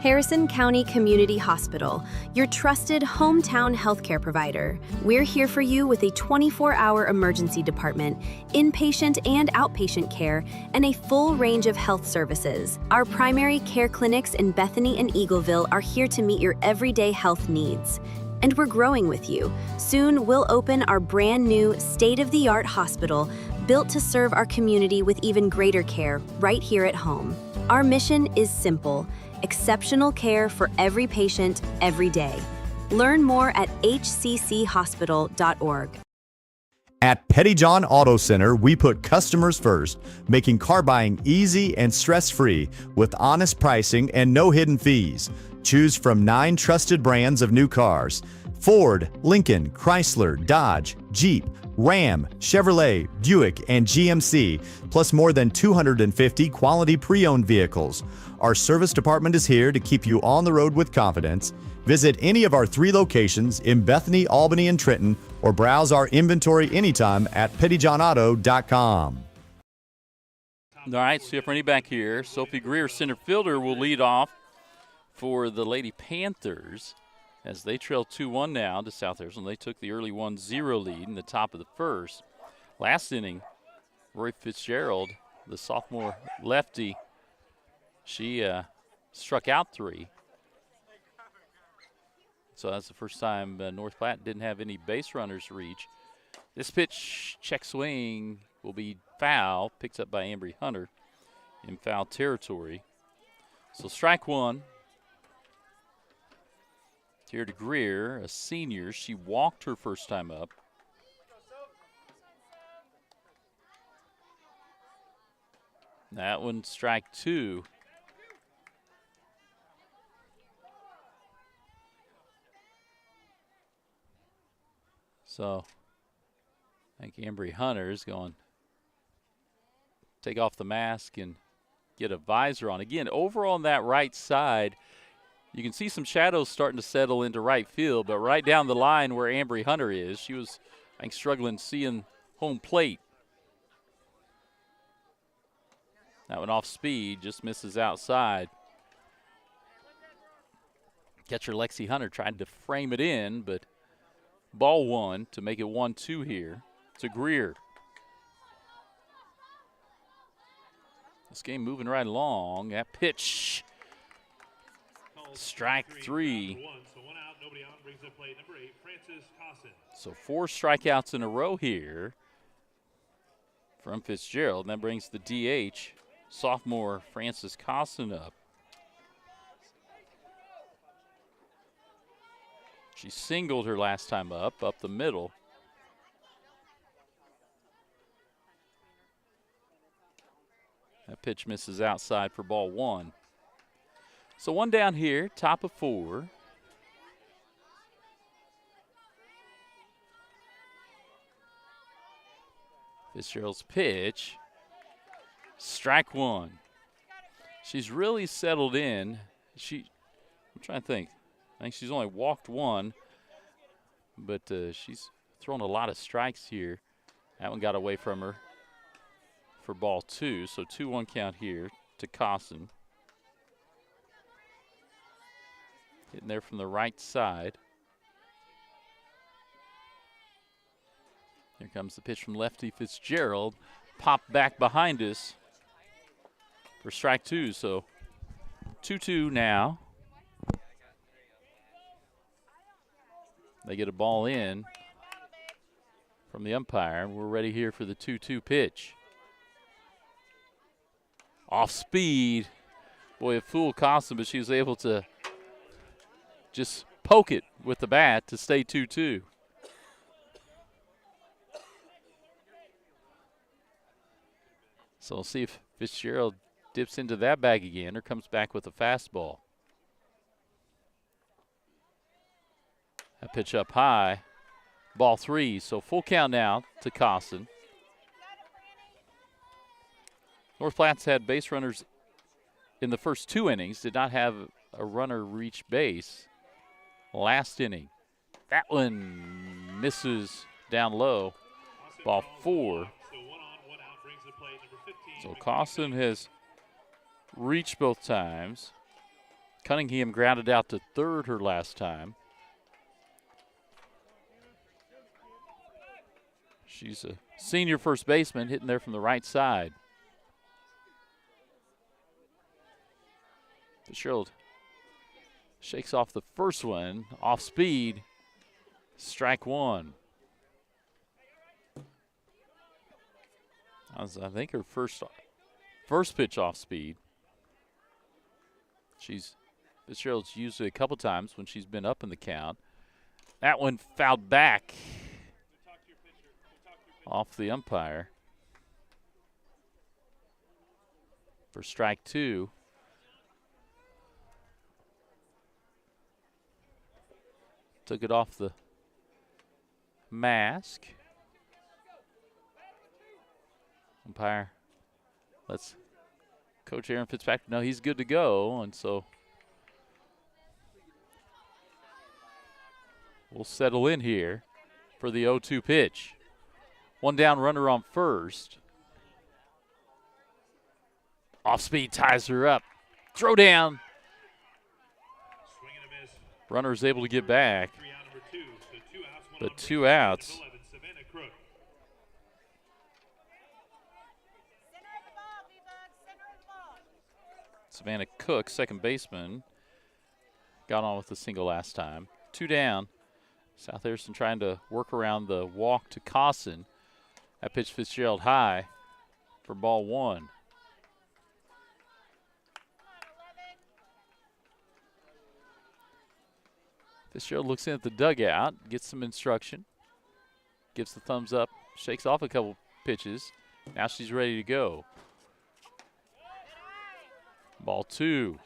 Harrison County Community Hospital, your trusted hometown healthcare provider. We're here for you with a 24-hour emergency department, inpatient and outpatient care, and a full range of health services. Our primary care clinics in Bethany and Eagleville are here to meet your everyday health needs. And we're growing with you. Soon we'll open our brand new state-of-the-art hospital built to serve our community with even greater care right here at home. Our mission is simple: exceptional care for every patient, every day. Learn more at hcchospital.org. At Pettyjohn Auto Center, we put customers first, making car buying easy and stress-free with honest pricing and no hidden fees. Choose from 9 trusted brands of new cars: Ford, Lincoln, Chrysler, Dodge, Jeep, Ram, Chevrolet, Buick, and GMC, plus more than 250 quality pre-owned vehicles. Our service department is here to keep you on the road with confidence. Visit any of our 3 locations in Bethany, Albany, and Trenton, or browse our inventory anytime at pettyjohnauto.com. All right, so you have Rainey back here. Sophie Greer, center fielder, will lead off for the Lady Panthers as they trail 2-1 now to South Harrison. They took the early 1-0 lead in the top of the first. Last inning, Roy Fitzgerald, the sophomore lefty, she struck out 3. So that's the first time North Platte didn't have any base runners reach. This pitch, check swing, will be foul, picked up by Ambry Hunter in foul territory. So strike 1. Here to Greer, a senior. She walked her first time up. That one, strike 2. So I think Ambry Hunter is going to take off the mask and get a visor on. Again, over on that right side, you can see some shadows starting to settle into right field, but right down the line where Ambry Hunter is, she was, I think, struggling seeing home plate. That one off speed, just misses outside. Catcher Lexi Hunter tried to frame it in, but ball 1 to make it 1-2 here to Greer. This game moving right along. That pitch, strike 3. So 4 strikeouts in a row here from Fitzgerald. And that brings the DH, sophomore Frances Cosson, up. She singled her last time up the middle. That pitch misses outside for ball 1. So 1 down here, top of 4. Fitzgerald's pitch, strike 1. She's really settled in. I'm trying to think. I think she's only walked 1, but she's thrown a lot of strikes here. That one got away from her for ball 2, so 2-1 count here to Cosson. Hitting there from the right side. Here comes the pitch from lefty Fitzgerald. Popped back behind us for strike 2, so 2-2 now. They get a ball in from the umpire, and we're ready here for the 2-2 pitch. Off speed. Boy, it fooled Cosson, but she was able to just poke it with the bat to stay 2-2. So we'll see if Fitzgerald dips into that bag again or comes back with a fastball. That pitch up high. Ball 3, so full count now to Cosson. North Platte's had base runners in the first 2 innings, did not have a runner reach base last inning. That one misses down low. Ball 4. So Cosson has reached both times. Cunningham grounded out to third her last time. She's a senior first baseman hitting there from the right side. Fitzgerald shakes off the first one, off speed, strike 1. I think her first pitch off speed. Fitzgerald's used it a couple times when she's been up in the count. That one fouled back. off the umpire for strike 2. Took it off the mask. Umpire lets Coach Aaron Fitzpatrick know he's good to go, and so we'll settle in here for the 0-2 pitch. One down, runner on first. Off speed ties her up. Throw down. Runner is able to get back. But 2 outs. Savannah Cook, second baseman, got on with the single last time. 2 down. South Harrison trying to work around the walk to Cosson. That pitch Fitzgerald high for ball 1. Fitzgerald looks in at the dugout, gets some instruction, gives the thumbs up, shakes off a couple pitches. Now she's ready to go. Ball 2.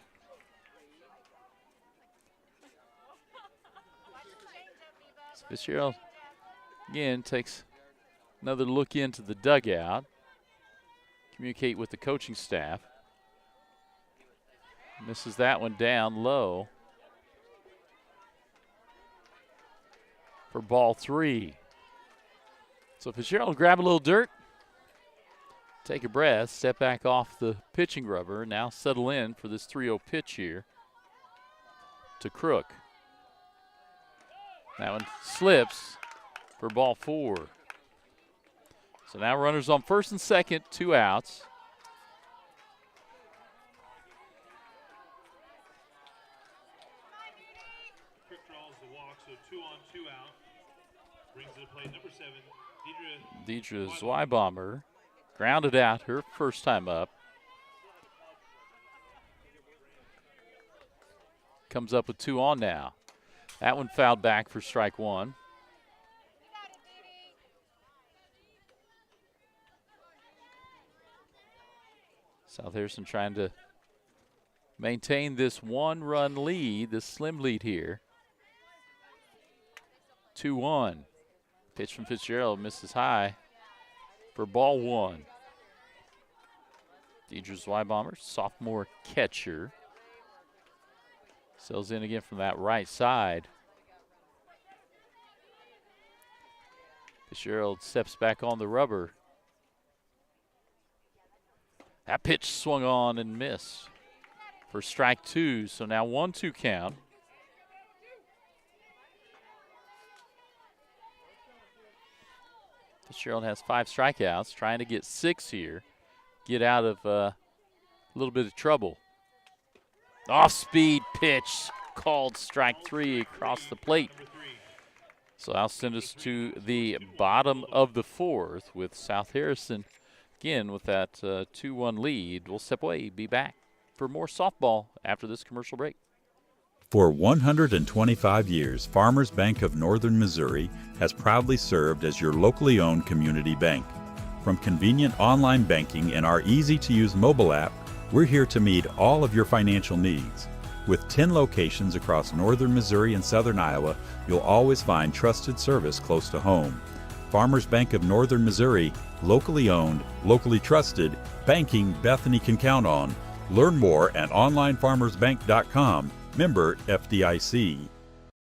So Fitzgerald again takes another look into the dugout, communicate with the coaching staff. Misses that one down low for ball 3. So Fitzgerald will grab a little dirt, take a breath, step back off the pitching rubber, now settle in for this 3-0 pitch here to Crook. That one slips for ball 4. So now runners on first and second, 2 outs. Crook draws the walk, so 2 on, 2 out. Brings to the plate number 7, Deidre Zweibaummer. Grounded out her first time up. Comes up with 2 on now. That one fouled back for strike 1. South Harrison trying to maintain this 1-run lead, this slim lead here. 2-1. Pitch from Fitzgerald misses high for ball 1. Deidre Zweibaummer, sophomore catcher. Sails in again from that right side. Fitzgerald steps back on the rubber. That pitch swung on and missed for strike 2. So now 1-2 count. Fitzgerald has 5 strikeouts, trying to get 6 here, get out of a little bit of trouble. Off-speed pitch called strike 3 across the plate. So that'll send us to the bottom of the 4th with South Harrison again with that 2-1 lead. We'll step away, be back for more softball after this commercial break. For 125 years, Farmers Bank of Northern Missouri has proudly served as your locally owned community bank. From convenient online banking and our easy-to-use mobile app, we're here to meet all of your financial needs. With 10 locations across northern Missouri and southern Iowa, you'll always find trusted service close to home. Farmers Bank of Northern Missouri, locally owned, locally trusted, banking Bethany can count on. Learn more at onlinefarmersbank.com. Member FDIC.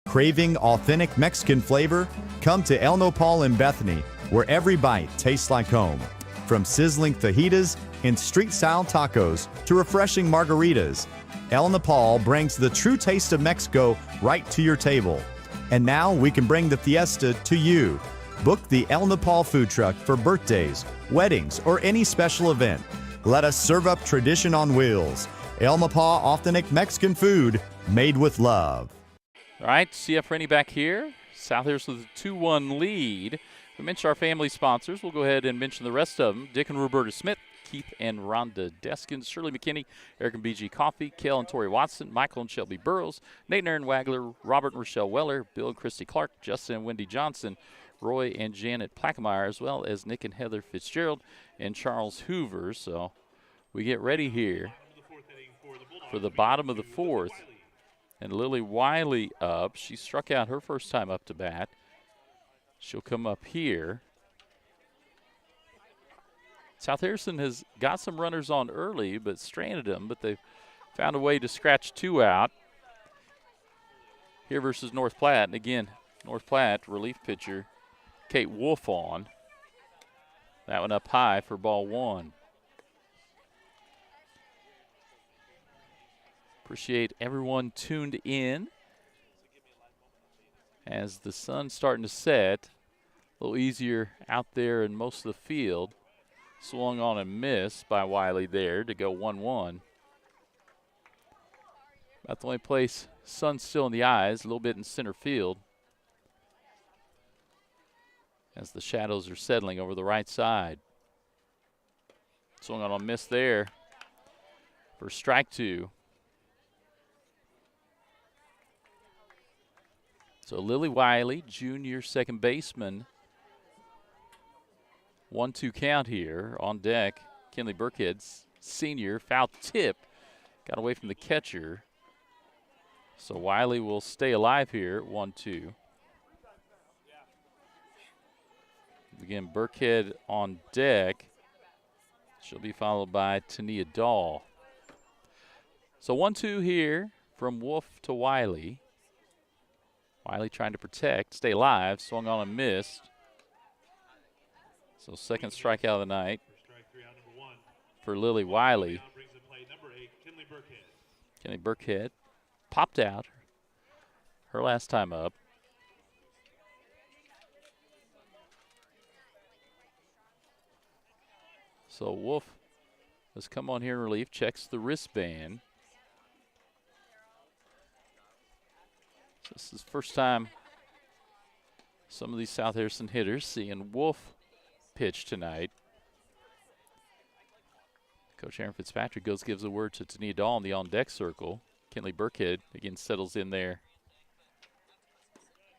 Craving authentic Mexican flavor? Come to El Nopal in Bethany, where every bite tastes like home. From sizzling fajitas and street-style tacos to refreshing margaritas, El Nopal brings the true taste of Mexico right to your table. And now we can bring the fiesta to you. Book the El Nopal food truck for birthdays, weddings, or any special event. Let us serve up tradition on wheels. El Nopal authentic Mexican food made with love. All right, CF Rainey back here. South Harrison with a 2-1 lead. We mentioned our family sponsors. We'll go ahead and mention the rest of them. Dick and Roberta Smith, Keith and Rhonda Deskins, Shirley McKinney, Eric and BG Coffee, Kel and Tori Watson, Michael and Shelby Burrows, Nate and Aaron Wagler, Robert and Rochelle Weller, Bill and Christy Clark, Justin and Wendy Johnson, Roy and Janet Plaquemire, as well as Nick and Heather Fitzgerald and Charles Hoover. So we get ready here for the bottom of the fourth. And Lily Wiley up. She struck out her first time up to bat. She'll come up here. South Harrison has got some runners on early, but stranded them, but they've found a way to scratch 2 out. Here versus North Platte. And again, North Platte relief pitcher Kate Wolf on. That one up high for ball 1. Appreciate everyone tuned in as the sun's starting to set. A little easier out there in most of the field. Swung on and missed by Wiley there to go 1-1. About the only place sun's still in the eyes, a little bit in center field as the shadows are settling over the right side. Swung on a miss there for strike 2. So Lily Wiley, junior second baseman. 1-2 count here on deck. Kinley Burkhead, senior, foul tip. Got away from the catcher. So Wiley will stay alive here at 1-2. Again, Burkhead on deck. She'll be followed by Tania Dahl. So 1-2 here from Wolf to Wiley. Wiley trying to protect, stay alive, swung on and missed. So second strikeout of the night for Lily Wiley. Kinley Burkhead popped out her last time up. So Wolf has come on here in relief, checks the wristband. This is the first time some of these South Harrison hitters seeing Wolf pitch tonight. Coach Aaron Fitzpatrick gives a word to Tania Dahl in the on-deck circle. Kinley Burkhead again settles in there.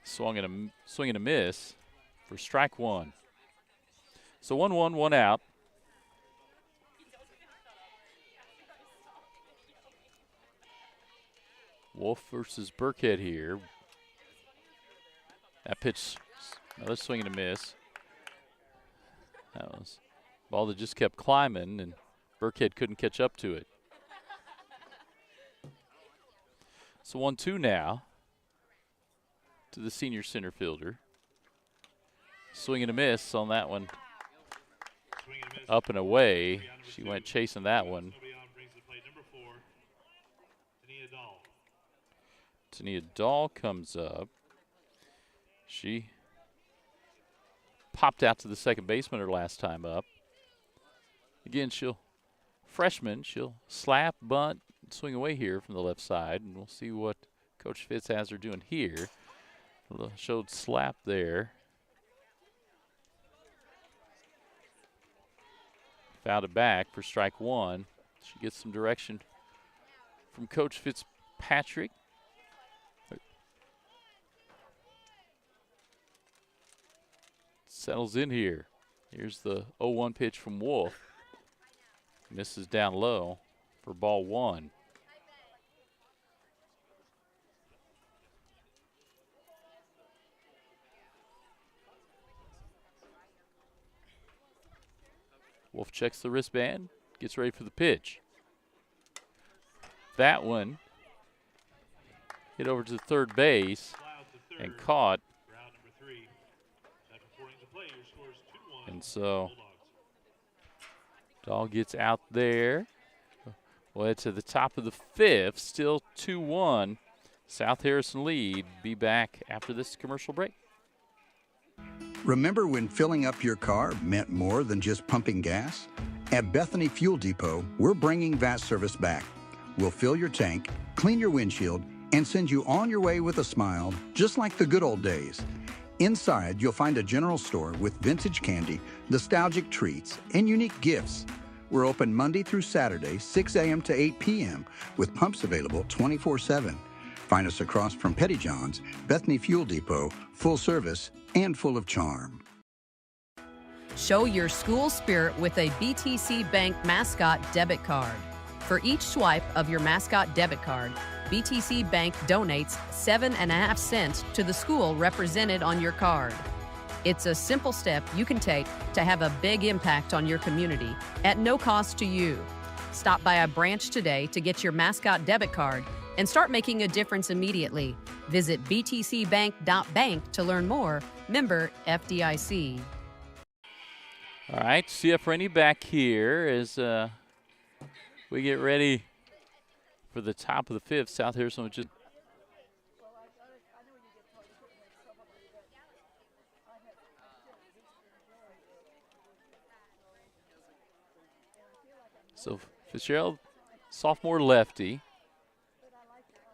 Swing and a miss for strike 1. So 1-1, 1 out. Wolf versus Burkhead here. That pitch, another swing and a miss. That was a ball that just kept climbing, and Burkhead couldn't catch up to it. So 1-2 now to the senior center fielder. Swing and a miss on that one. Up and away. She went chasing that one. Tania Dahl comes up. She popped out to the second baseman her last time up. Again, freshman, she'll slap, bunt, swing away here from the left side, and we'll see what Coach Fitz has her doing here. Showed slap there. Fouled it back for strike 1. She gets some direction from Coach Fitzpatrick. Settles in here. Here's the 0-1 pitch from Wolf. Misses down low for ball 1. Wolf checks the wristband, gets ready for the pitch. That one hit over to third base and caught. And so Dahl gets out there. We'll head to the top of the 5th. Still 2-1. South Harrison lead. Be back after this commercial break. Remember when filling up your car meant more than just pumping gas? At Bethany Fuel Depot, we're bringing that service back. We'll fill your tank, clean your windshield, and send you on your way with a smile, just like the good old days. Inside, you'll find a general store with vintage candy, nostalgic treats, and unique gifts. We're open Monday through Saturday, 6 a.m. to 8 p.m., with pumps available 24/7. Find us across from Pettyjohn's, Bethany Fuel Depot, full service and full of charm. Show your school spirit with a BTC Bank Mascot debit card. For each swipe of your Mascot debit card, BTC Bank donates 7.5 cents to the school represented on your card. It's a simple step you can take to have a big impact on your community at no cost to you. Stop by a branch today to get your Mascot debit card and start making a difference immediately. Visit btcbank.bank to learn more. Member FDIC. All right, CF Rainey back here as we get ready for the top of the fifth. South Harrison was just so Fitzgerald, sophomore lefty.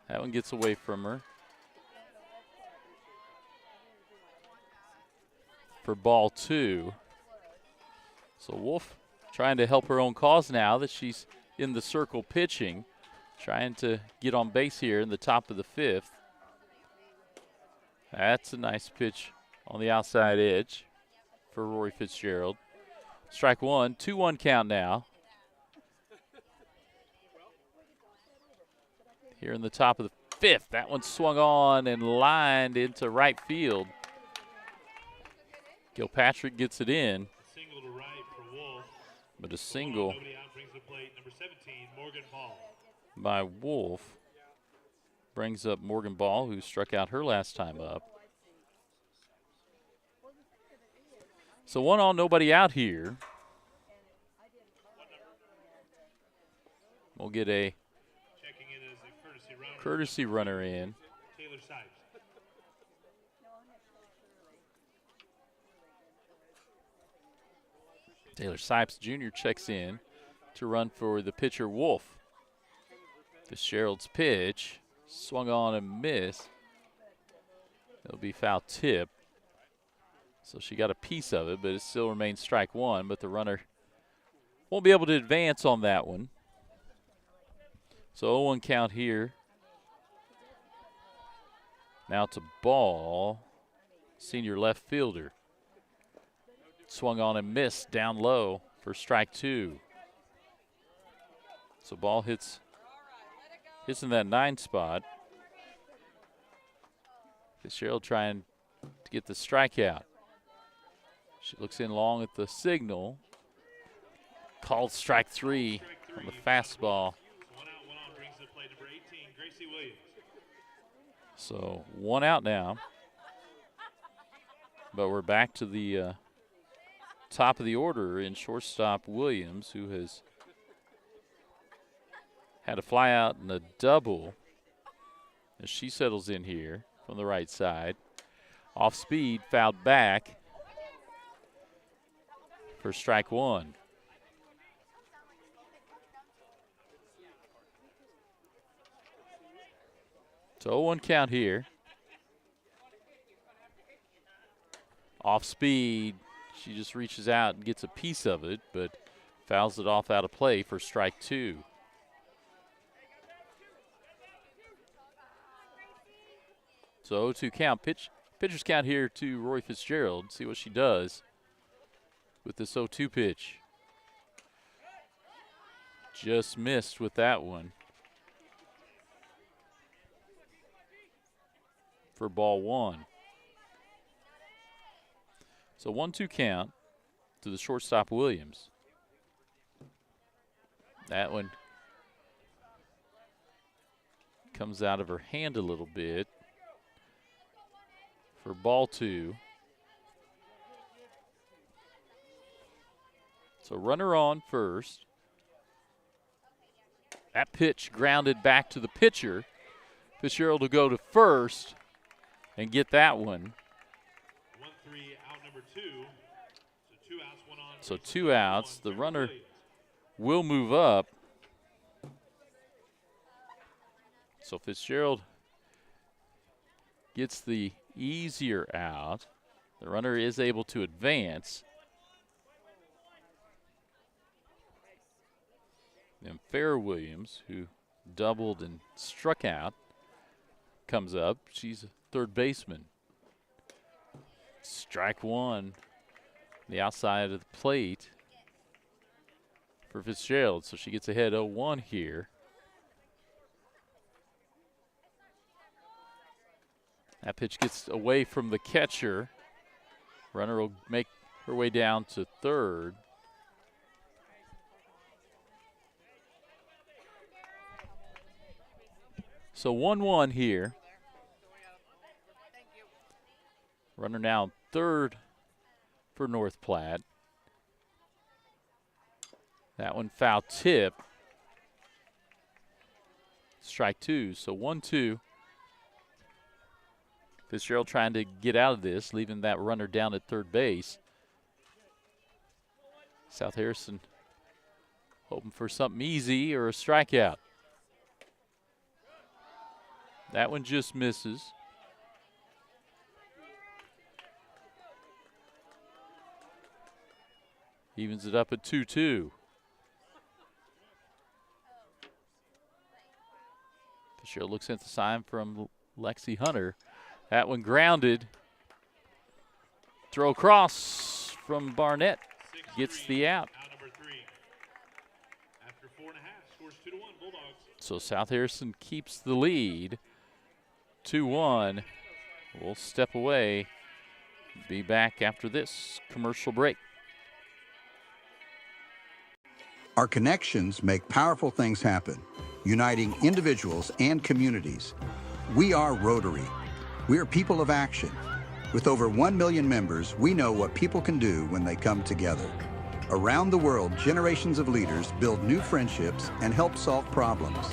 That one gets away from her. For ball two. So Wolf trying to help her own cause now that she's in the circle pitching, trying to get on base here in the top of the fifth. That's a nice pitch on the outside edge for Rory Fitzgerald. Strike one, 2-1 count now. Here in the top of the fifth, that one swung on and lined into right field. Gilpatrick gets it in. Single to right for Wolf. But a single Nobody out brings the plate. Number 17, Morgan Ball. by Wolf brings up Morgan Ball, who struck out her last time up. So 1 on, nobody out here. We'll get a Checking in as a courtesy runner in. Taylor Sipes. Taylor Sipes Jr. checks in to run for the pitcher Wolf. Fitzgerald's pitch swung on and missed. It'll be foul tip. So she got a piece of it, but it still remains strike one. But the runner won't be able to advance on that one. So 0-1 count here. Now to Ball, senior left fielder. Swung on and missed down low for strike two. So Ball hits in that 9 spot. Fitzgerald trying to get the strikeout. She looks in long at the signal. Called strike three on the fastball. 1 out, 1 on brings the plate. Number 18, Gracie Williams. So 1 out now. But we're back to the top of the order in shortstop Williams, who has had a fly out and a double as she settles in here from the right side. Off speed, fouled back for strike one. So 0-1 count here. Off speed, she just reaches out and gets a piece of it, but fouls it off out of play for strike two. So 0-2 count. Pitcher's count here to Roy Fitzgerald. See what she does with this 0-2 pitch. Just missed with that one. For ball one. So 1-2 count to the shortstop Williams. That one comes out of her hand a little bit for ball two. So runner on first. That pitch grounded back to the pitcher. Fitzgerald will go to first and get that one. 1-3 out number 2. So 2 outs, 1 on. So 2 outs. The runner will move up. So Fitzgerald gets the easier out. The runner is able to advance. And Fair Williams, who doubled and struck out, comes up. She's a third baseman. Strike one. The outside of the plate for Fitzgerald. So she gets ahead 0-1 here. That pitch gets away from the catcher. Runner will make her way down to third. So 1-1 here. Runner now third for North Platte. That one foul tip. Strike two, so 1-2. Fitzgerald trying to get out of this, leaving that runner down at third base. South Harrison hoping for something easy or a strikeout. That one just misses. Evens it up at 2-2. Fitzgerald looks at the sign from Lexi Hunter. That one grounded. Throw across from Barnett. Gets the out. Number 3. After 4.5, scores 2-1 Bulldogs. So South Harrison keeps the lead. 2-1. We'll step away. Be back after this commercial break. Our connections make powerful things happen, uniting individuals and communities. We are Rotary. We are people of action. With over 1 million members, we know what people can do when they come together. Around the world, generations of leaders build new friendships and help solve problems.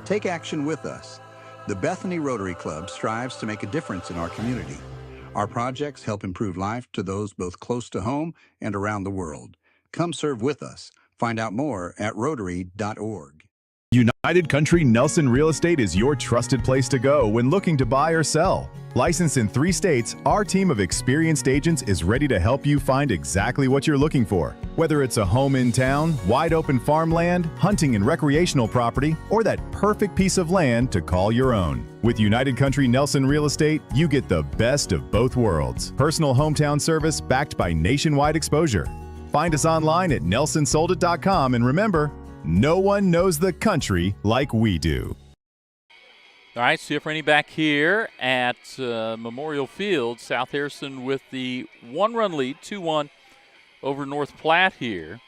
Take action with us. The Bethany Rotary Club strives to make a difference in our community. Our projects help improve life to those both close to home and around the world. Come serve with us. Find out more at Rotary.org. United Country Nelson Real Estate is your trusted place to go when looking to buy or sell. Licensed in 3 states, our team of experienced agents is ready to help you find exactly what you're looking for. Whether it's a home in town, wide open farmland, hunting and recreational property, or that perfect piece of land to call your own. With United Country Nelson Real Estate, you get the best of both worlds. Personal hometown service backed by nationwide exposure. Find us online at nelsonsoldit.com, and remember, no one knows the country like we do. All right, CF Rainey back here at Memorial Field. South Harrison with the 1-run lead, 2-1 over North Platte here.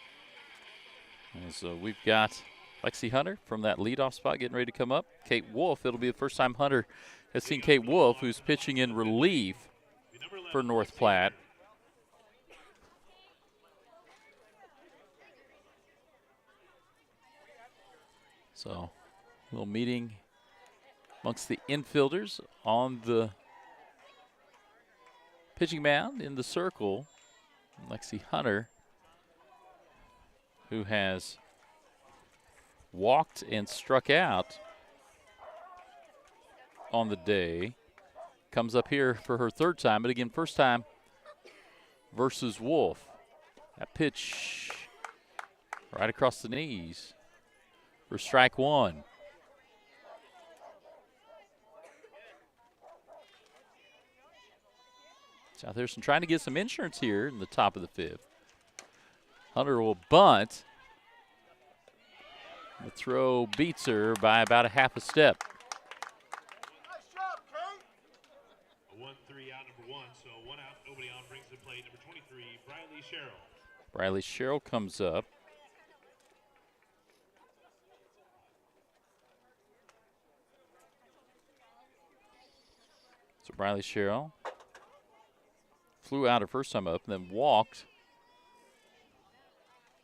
And so we've got Lexi Hunter from that leadoff spot getting ready to come up. Kate Wolf, it'll be the first time Hunter has seen Kate Wolf, who's pitching in relief for North Platte. So, a little meeting amongst the infielders on the pitching mound in the circle. Lexi Hunter, who has walked and struck out on the day, comes up here for her third time, but again, first time versus Wolf. That pitch right across the knees for strike one. South Harrison trying to get some insurance here in the top of the 5th. Hunter will bunt. The throw beats her by about a half a step. A 1-3 out, number 1, so 1 out, nobody on, brings the plate number 23, Briley Sherrill. Briley Sherrill comes up. So Briley Sherrill flew out her first time up and then walked.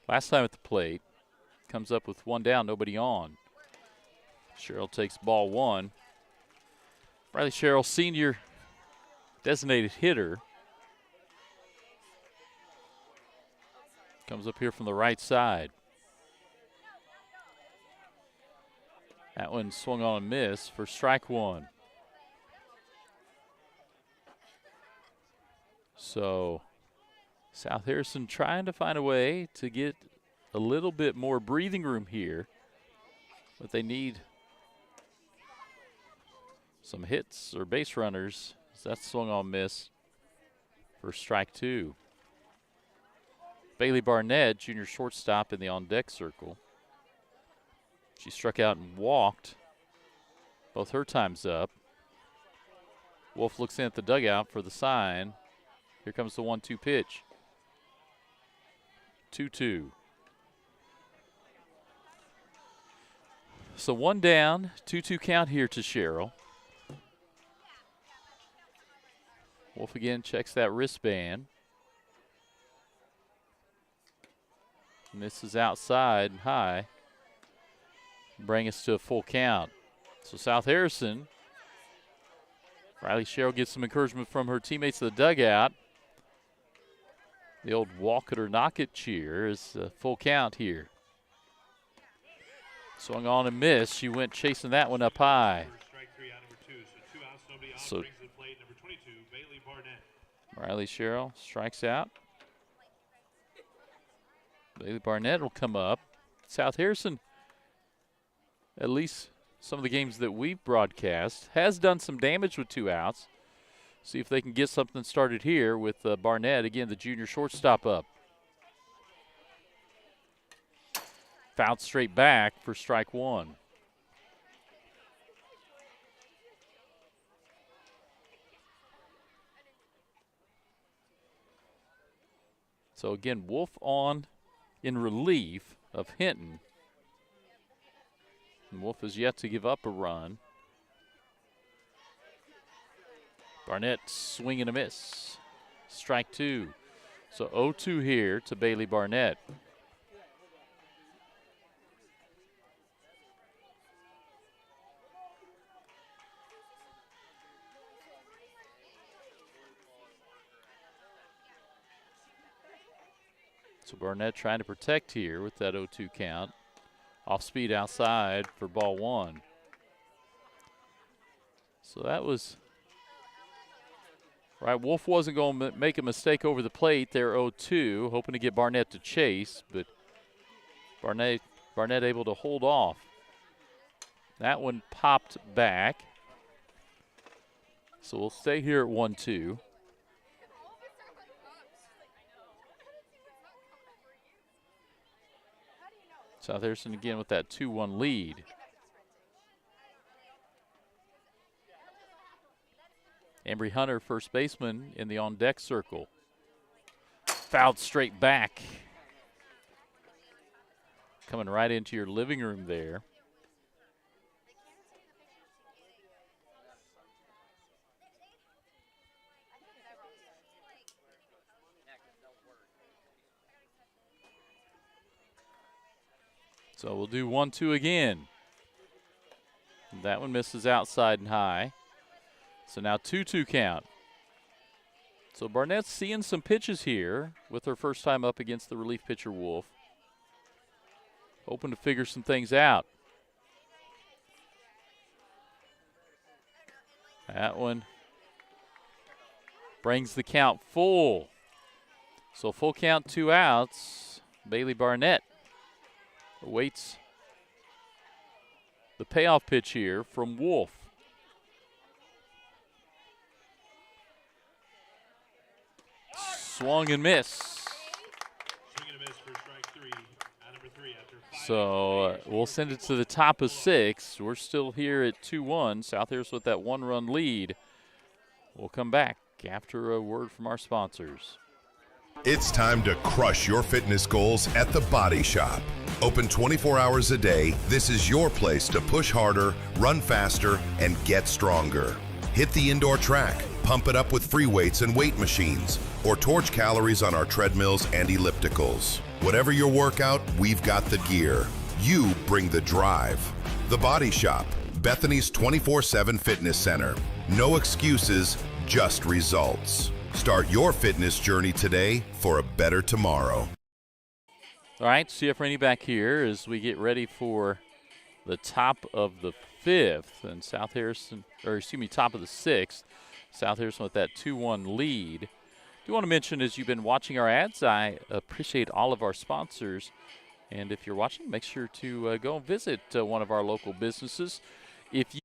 Last time at the plate, comes up with 1 down, nobody on. Sherrill takes ball 1. Briley Sherrill, senior designated hitter. Comes up here from the right side. That one swung on a miss for strike 1. So South Harrison trying to find a way to get a little bit more breathing room here, but they need some hits or base runners. That swung on miss for strike 2. Bailey Barnett, junior shortstop in the on-deck circle. She struck out and walked. Both her times up. Wolf looks in at the dugout for the sign. Here comes the 1-2 pitch. 2-2. So one down, 2-2 count here to Cheryl. Wolf again checks that wristband. And this is outside and high. Bring us to a full count. So South Harrison, Riley Cheryl gets some encouragement from her teammates in the dugout. The old walk it or knock it cheer is a full count here. Swung on and missed. She went chasing that one up high. So Riley Cheryl strikes out. Bailey Barnett will come up. South Harrison, at least some of the games that we've broadcast, has done some damage with 2 outs. See if they can get something started here with Barnett, again, the junior shortstop up. Fouled straight back for strike 1. So again, Wolf on in relief of Hinton. And Wolf has yet to give up a run. Barnett swing and a miss. Strike 2. So 0-2 here to Bailey Barnett. So Barnett trying to protect here with that 0-2 count. Off speed outside for ball 1. So that was right. Wolf wasn't going to make a mistake over the plate there, 0-2, hoping to get Barnett to chase, but Barnett able to hold off. That one popped back. So we'll stay here at 1-2. South Harrison again with that 2-1 lead. Ambry Hunter, first baseman, in the on-deck circle. Fouled straight back. Coming right into your living room there. So we'll do 1-2 again. That one misses outside and high. So now 2-2 count. So Barnett's seeing some pitches here with her first time up against the relief pitcher Wolf. Hoping to figure some things out. That one brings the count full. So full count, 2 outs. Bailey Barnett awaits the payoff pitch here from Wolf. Swung and miss. So we'll send it to the top of 6. We're still here at 2-1. South Harrison with that 1-run lead. We'll come back after a word from our sponsors. It's time to crush your fitness goals at the Body Shop. Open 24 hours a day, this is your place to push harder, run faster, and get stronger. Hit the indoor track, pump it up with free weights and weight machines, or torch calories on our treadmills and ellipticals. Whatever your workout, we've got the gear. You bring the drive. The Body Shop, Bethany's 24/7 fitness center. No excuses, just results. Start your fitness journey today for a better tomorrow. All right, CF Rainey back here as we get ready for the top of the 5th, and South Harrison, or excuse me, top of the 6th. South Harrison with that 2-1 lead. Do want to mention, as you've been watching our ads, I appreciate all of our sponsors. And if you're watching, make sure to go and visit one of our local businesses. If you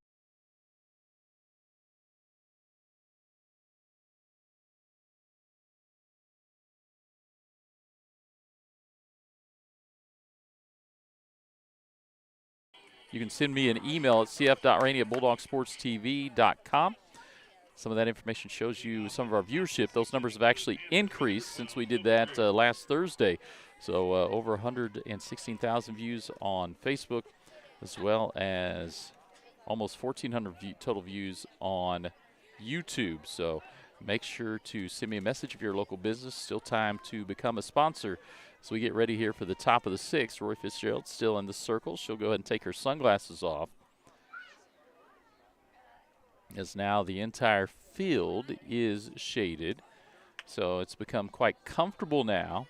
You can send me an email at cf.rainey@bulldogsportstv.com. Some of that information shows you some of our viewership. Those numbers have actually increased since we did that last Thursday. So over 116,000 views on Facebook, as well as almost 1,400 total views on YouTube. So make sure to send me a message if you're a local business. Still time to become a sponsor. So we get ready here for the top of the sixth. Roy Fitzgerald still in the circle. She'll go ahead and take her sunglasses off, as now the entire field is shaded. So it's become quite comfortable now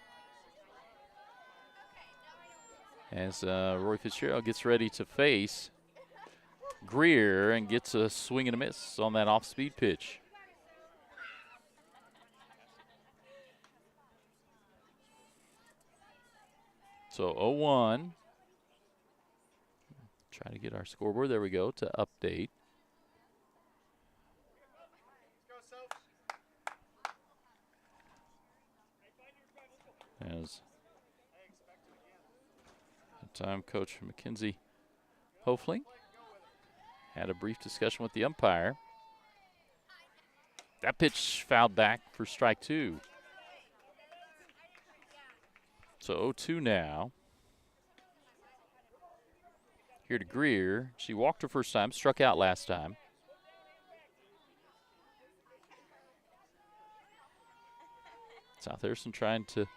as Roy Fitzgerald gets ready to face Greer and gets a swing and a miss on that off-speed pitch. So 0-1. Try to get our scoreboard. There we go to update. As time coach Mackenzie Hofling had a brief discussion with the umpire. That pitch fouled back for strike two. So 0-2 now. Here to Greer. She walked her first time, struck out last time. South Harrison trying to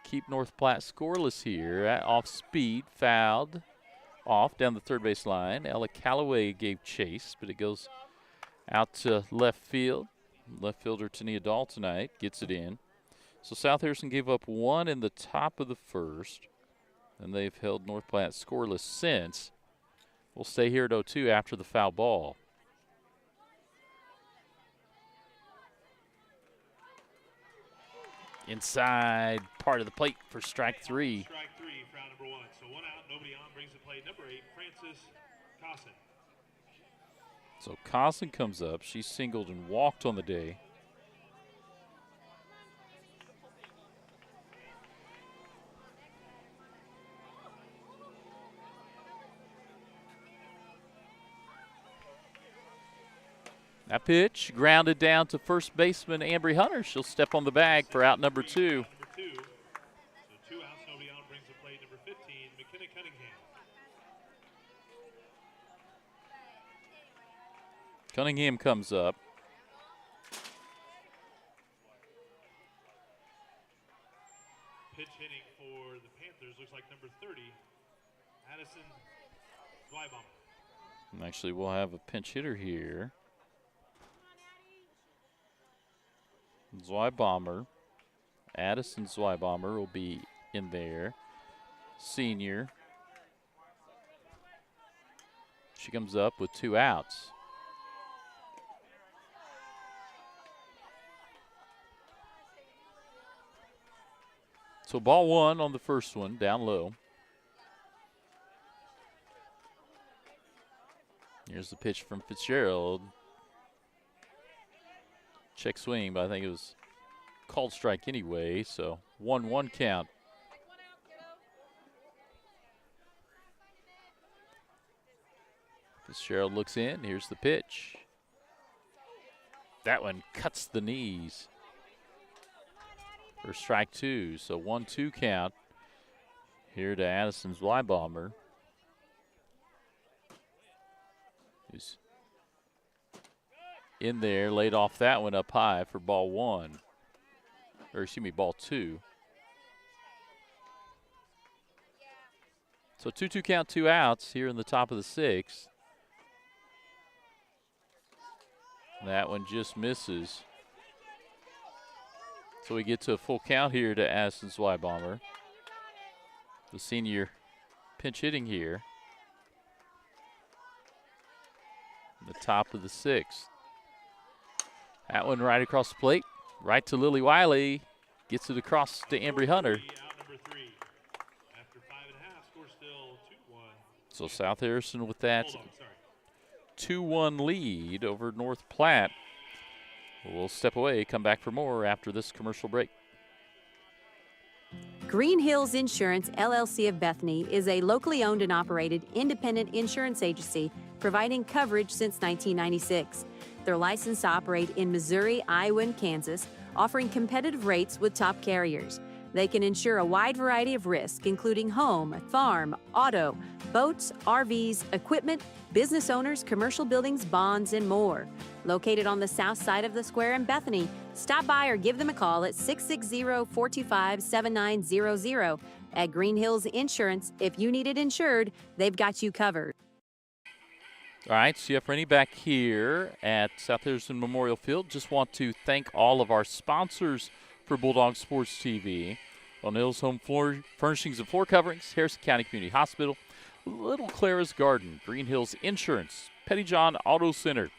keep North Platte scoreless here. At off speed, fouled off down the third base line. Ella Calloway gave chase, but it goes out to left field. Left fielder Tania Dahl tonight gets it in. So South Harrison gave up one in the top of the first, and they've held North Platte scoreless since. We'll stay here at 0-2 after the foul ball. Inside part of the plate for strike three. Strike three, foul number one. So one out, nobody on, brings the play number 8, Francis Cosson. So Cosson comes up. She singled and walked on the day. That pitch grounded down to first baseman Ambry Hunter. She'll step on the bag for out number 2. So 2 outs, nobody on, brings the play number 15, McKenna Cunningham. Cunningham comes up. Pitch hitting for the Panthers looks like number 30, Addison Zweibaum. And actually, we'll have a pinch hitter here. Zweibaum, Addison Zweibaum will be in there. Senior. She comes up with 2 outs. So ball one on the first one, down low. Here's the pitch from Fitzgerald. Check swing, but I think it was called strike anyway, so 1-1 count. Fitzgerald looks in. Here's the pitch. That one cuts the knees for strike 2. So 1-2 count here to Addison Zweibaum. Who's in there, laid off that one up high for ball 1. Or excuse me, ball 2. So 2-2 count, 2 outs here in the top of the 6th. That one just misses. So we get to a full count here to Addison Zweibaum. The senior pinch hitting here. In the top of the 6th. That one right across the plate. Right to Lily Wiley. Gets it across to Ambry Hunter. Out number 3. After 5.5, score still 2-1. So South Harrison with that 2-1 lead over North Platte. We'll step away, come back for more after this commercial break. Green Hills Insurance, LLC of Bethany is a locally owned and operated independent insurance agency providing coverage since 1996. They're licensed to operate in Missouri, Iowa, and Kansas, offering competitive rates with top carriers. They can insure a wide variety of risks, including home, farm, auto, boats, RVs, equipment, business owners, commercial buildings, bonds, and more. Located on the south side of the square in Bethany, stop by or give them a call at 660-425-7900. At Green Hills Insurance, if you need it insured, they've got you covered. All right, CF Rainey back here at South Harrison Memorial Field. Just want to thank all of our sponsors for Bulldog Sports TV. On Hills Home Floor Furnishings and Floor Coverings, Harrison County Community Hospital, Little Clara's Garden, Green Hills Insurance, Pettyjohn Auto Center,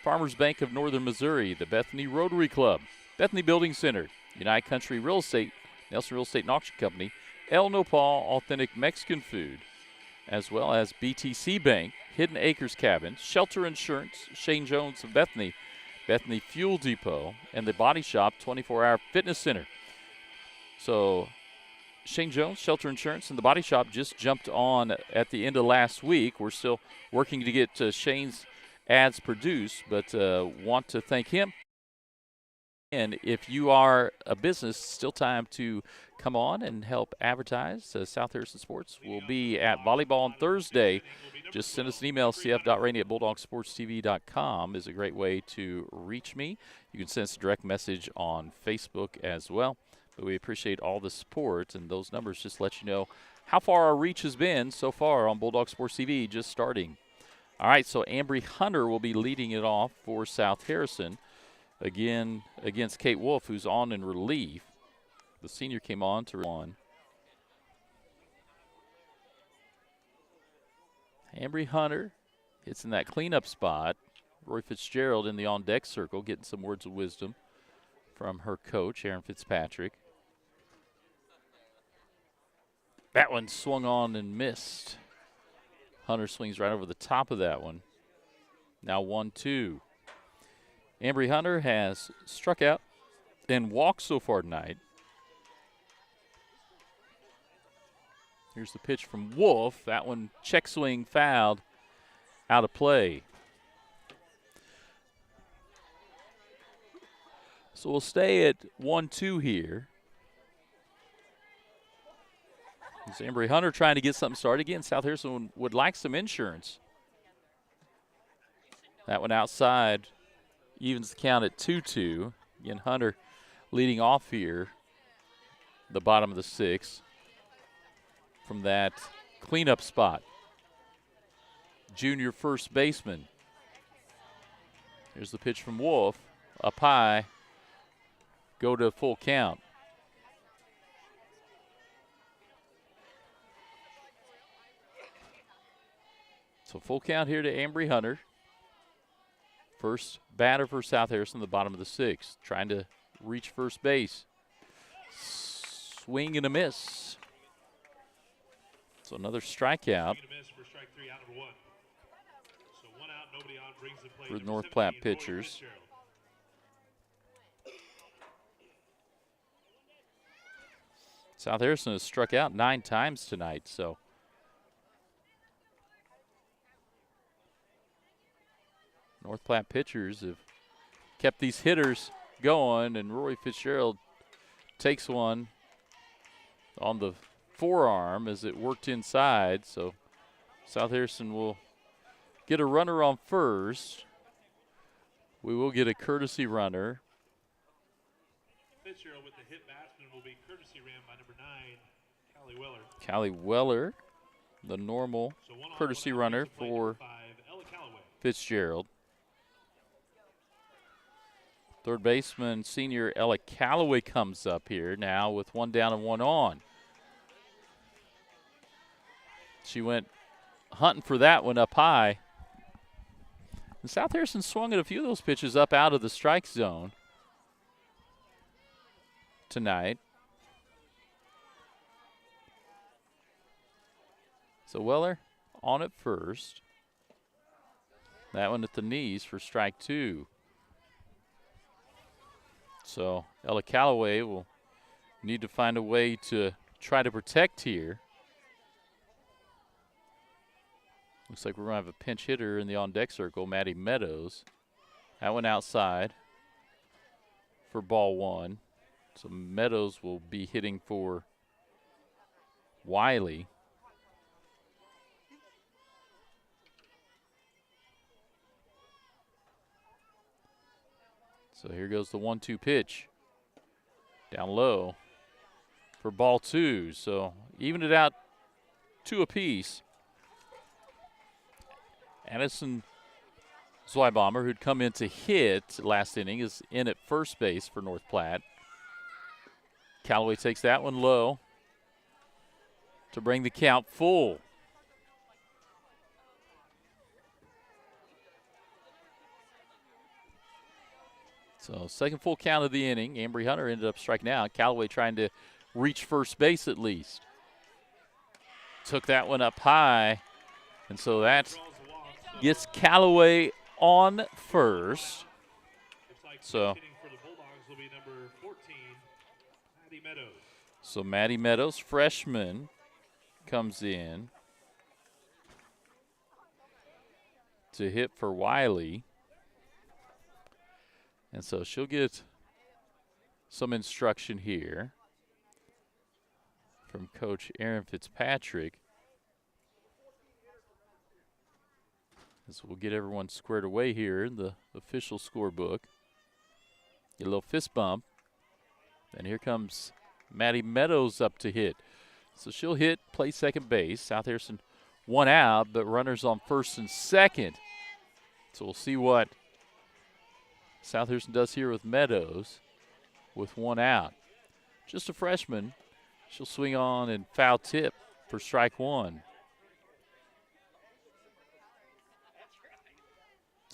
Farmers Bank of Northern Missouri, the Bethany Rotary Club, Bethany Building Center, United Country Real Estate, Nelson Real Estate and Auction Company, El Nopal Authentic Mexican Food, as well as BTC Bank, Hidden Acres Cabin, Shelter Insurance, Shane Jones of Bethany, Bethany Fuel Depot, and the Body Shop 24-Hour Fitness Center. So Shane Jones, Shelter Insurance, and the Body Shop just jumped on at the end of last week. We're still working to get Shane's ads produced, but want to thank him. And if you are a business, still time to come on and help advertise. South Harrison Sports will be at volleyball on Thursday. Just send us an email, cf.rainey@bulldogsportstv.com is a great way to reach me. You can send us a direct message on Facebook as well. But we appreciate all the support, and those numbers just let you know how far our reach has been so far on Bulldog Sports TV, just starting. All right, so Ambry Hunter will be leading it off for South Harrison, again against Kate Wolf, who's on in relief. The senior came on to one. Ambry Hunter hits in that cleanup spot. Roy Fitzgerald in the on-deck circle, getting some words of wisdom from her coach, Aaron Fitzpatrick. That one swung on and missed. Hunter swings right over the top of that one. Now 1-2. Ambry Hunter has struck out and walked so far tonight. Here's the pitch from Wolf. That one check swing fouled, out of play. So we'll stay at 1-2 here. It's Ambry Hunter trying to get something started. Again, South Harrison would like some insurance. That one outside evens the count at 2-2. Again, Hunter leading off here, the bottom of the sixth, from that cleanup spot. Junior first baseman. Here's the pitch from Wolf. Up high. Go to full count. So full count here to Ambry Hunter. First batter for South Harrison, the bottom of the sixth. Trying to reach first base. Swing and a miss. So another strikeout for the North Platte pitchers. South Harrison has struck out 9 times tonight, so North Platte pitchers have kept these hitters going, and Roy Fitzgerald takes one on the forearm as it worked inside. So South Harrison will get a runner on first. We will get a courtesy runner. Fitzgerald with the hit batsman will be courtesy ran by number 9, Callie Weller. Callie Weller, the normal courtesy runner for Fitzgerald. Third baseman, senior Ella Calloway comes up here now with 1 down and 1 on. She went hunting for that one up high. And South Harrison swung at a few of those pitches up out of the strike zone tonight. So Weller on at first. That one at the knees for strike 2. So Ella Calloway will need to find a way to try to protect here. Looks like we're going to have a pinch hitter in the on-deck circle, Maddie Meadows. That went outside for ball one. So Meadows will be hitting for Wiley. So here goes the 1-2 pitch. Down low for ball two. So even it out 2 apiece. Addison Zweibacher, who'd come in to hit last inning, is in at first base for North Platte. Callaway takes that one low to bring the count full. So second full count of the inning. Ambry Hunter ended up striking out. Callaway trying to reach first base at least. Took that one up high. And so that gets Callaway on first. So Maddie Meadows, freshman, comes in to hit for Wiley. And so she'll get some instruction here from Coach Aaron Fitzpatrick. As we'll get everyone squared away here in the official scorebook. Get a little fist bump. And here comes Maddie Meadows up to hit. So she'll hit, play second base. South Harrison 1 out, but runners on first and second. So we'll see what South Harrison does here with Meadows with 1 out. Just a freshman. She'll swing on and foul tip for strike 1.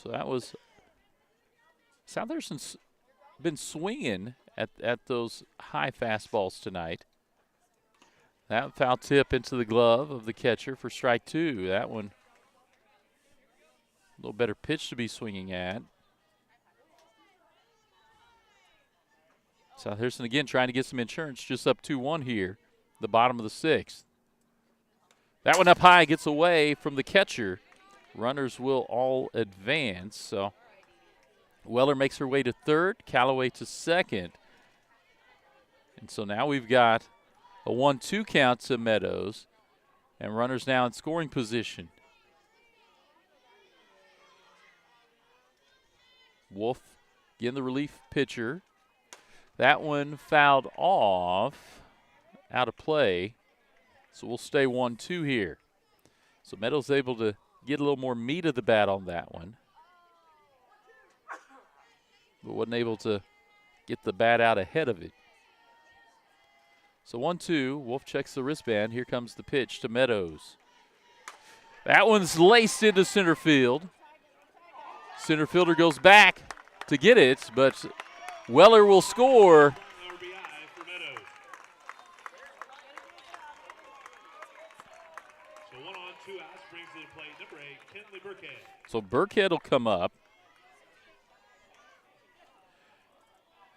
So that was South Harrison's been swinging at those high fastballs tonight. That foul tip into the glove of the catcher for strike 2. That one a little better pitch to be swinging at. South Harrison again trying to get some insurance, just up 2-1 here, the bottom of the 6th. That one up high gets away from the catcher. Runners will all advance. So Weller makes her way to third, Callaway to second. And so now we've got a 1-2 count to Meadows, and runners now in scoring position. Wolf, again the relief pitcher. That one fouled off, out of play. So we'll stay 1-2 here. So Meadows able to get a little more meat of the bat on that one, but wasn't able to get the bat out ahead of it. So 1-2, Wolf checks the wristband. Here comes the pitch to Meadows. That one's laced into center field. Center fielder goes back to get it, but Weller will score. So Burkhead will come up.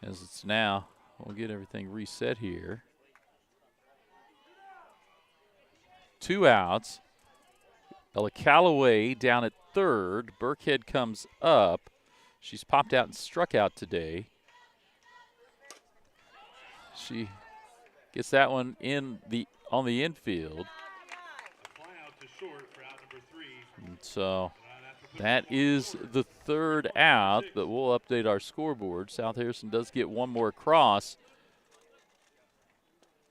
As it's now, we'll get everything reset here. 2 outs. Ella Callaway down at third. Burkhead comes up. She's popped out and struck out today. She gets that one on the infield. And so that is the 3rd out, but we'll update our scoreboard. South Harrison does get one more across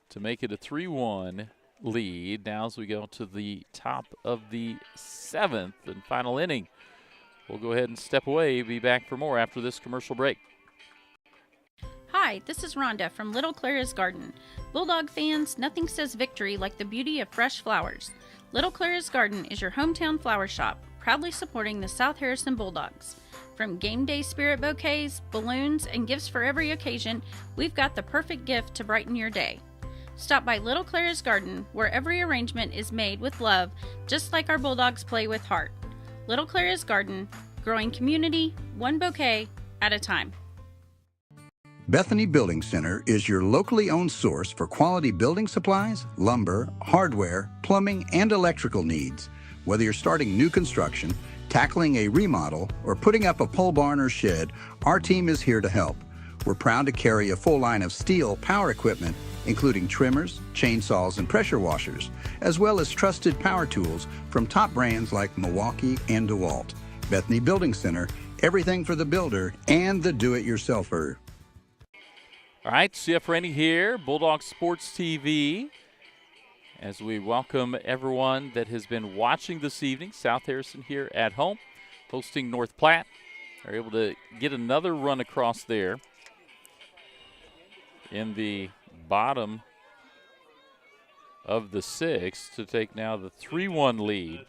to make it a 3-1 lead. Now as we go to the top of the 7th and final inning, we'll go ahead and step away. Be back for more after this commercial break. Hi, this is Rhonda from Little Clara's Garden. Bulldog fans, nothing says victory like the beauty of fresh flowers. Little Clara's Garden is your hometown flower shop, proudly supporting the South Harrison Bulldogs. From game day spirit bouquets, balloons, and gifts for every occasion, we've got the perfect gift to brighten your day. Stop by Little Clara's Garden, where every arrangement is made with love, just like our Bulldogs play with heart. Little Clara's Garden, growing community, one bouquet at a time. Bethany Building Center is your locally owned source for quality building supplies, lumber, hardware, plumbing, and electrical needs. Whether you're starting new construction, tackling a remodel, or putting up a pole barn or shed, our team is here to help. We're proud to carry a full line of steel power equipment, including trimmers, chainsaws, and pressure washers, as well as trusted power tools from top brands like Milwaukee and DeWalt. Bethany Building Center, everything for the builder and the do-it-yourselfer. All right, CF Rainey here, Bulldog Sports TV, as we welcome everyone that has been watching this evening. South Harrison here at home, hosting North Platte. They're able to get another run across there in the bottom of the sixth to take now the 3-1 lead.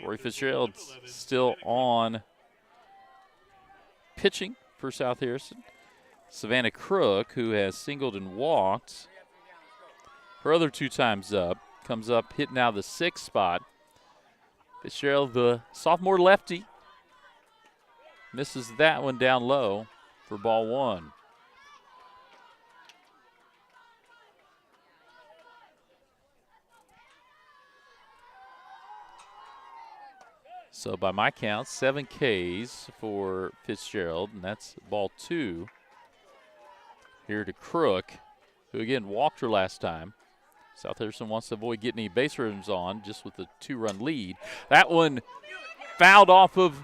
Roy Fitzgerald still on pitching for South Harrison. Savannah Crook, who has singled and walked her other 2 times up, comes up hitting now the 6th spot. Fitzgerald, the sophomore lefty, misses that one down low for ball 1. So by my count, 7 Ks for Fitzgerald, and that's ball 2. Here to Crook, who again walked her last time. South Harrison wants to avoid getting any base runners on just with the 2-run lead. That one fouled off of